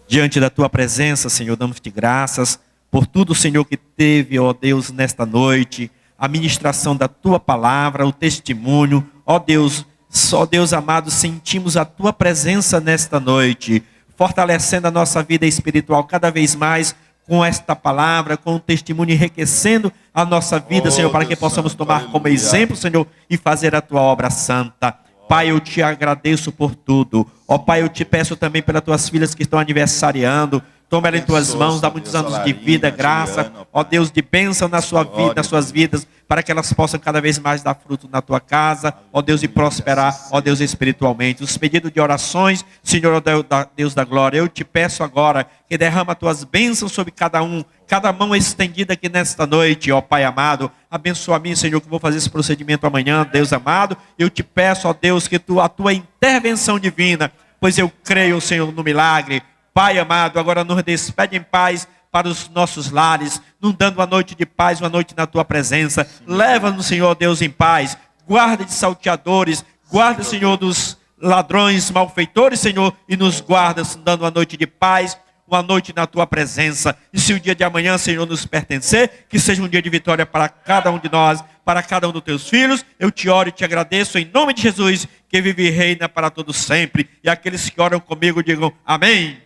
Diante da tua presença, Senhor, damos-te graças por tudo, Senhor, que teve, ó Deus, nesta noite, a ministração da tua palavra, o testemunho, ó Deus, só Deus amado, sentimos a tua presença nesta noite, fortalecendo a nossa vida espiritual cada vez mais com esta palavra, com o testemunho, enriquecendo a nossa vida, Senhor, para que possamos tomar como exemplo, Senhor, e fazer a tua obra santa. Pai, eu te agradeço por tudo. Ó Pai, eu te peço também pelas tuas filhas que estão aniversariando. Toma ela em tuas mãos, dá muitos anos de vida, graça, ó Deus, de bênção na sua vida, nas suas vidas, para que elas possam cada vez mais dar fruto na tua casa, ó Deus, e prosperar, ó Deus, espiritualmente. Os pedidos de orações, Senhor, ó Deus da glória, eu te peço agora que derrama as tuas bênçãos sobre cada um, cada mão estendida aqui nesta noite, ó Pai amado. Abençoa a mim, Senhor, que vou fazer esse procedimento amanhã, Deus amado. Eu te peço, ó Deus, que a tua intervenção divina, pois eu creio, Senhor, no milagre. Pai amado, agora nos despede em paz para os nossos lares, nos dando uma noite de paz, uma noite na tua presença. Leva-nos, Senhor Deus, em paz. Guarda de salteadores, guarda, Senhor, dos ladrões, malfeitores, Senhor, e nos guarda, dando uma noite de paz, uma noite na tua presença. E se o dia de amanhã, Senhor, nos pertencer, que seja um dia de vitória para cada um de nós, para cada um dos teus filhos. Eu te oro e te agradeço em nome de Jesus, que vive e reina para todos sempre. E aqueles que oram comigo digam amém.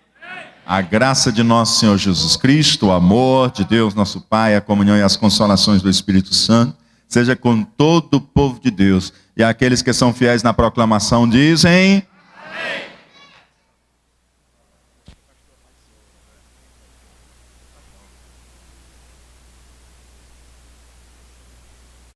A graça de nosso Senhor Jesus Cristo, o amor de Deus nosso Pai, a comunhão e as consolações do Espírito Santo, seja com todo o povo de Deus. E aqueles que são fiéis na proclamação dizem...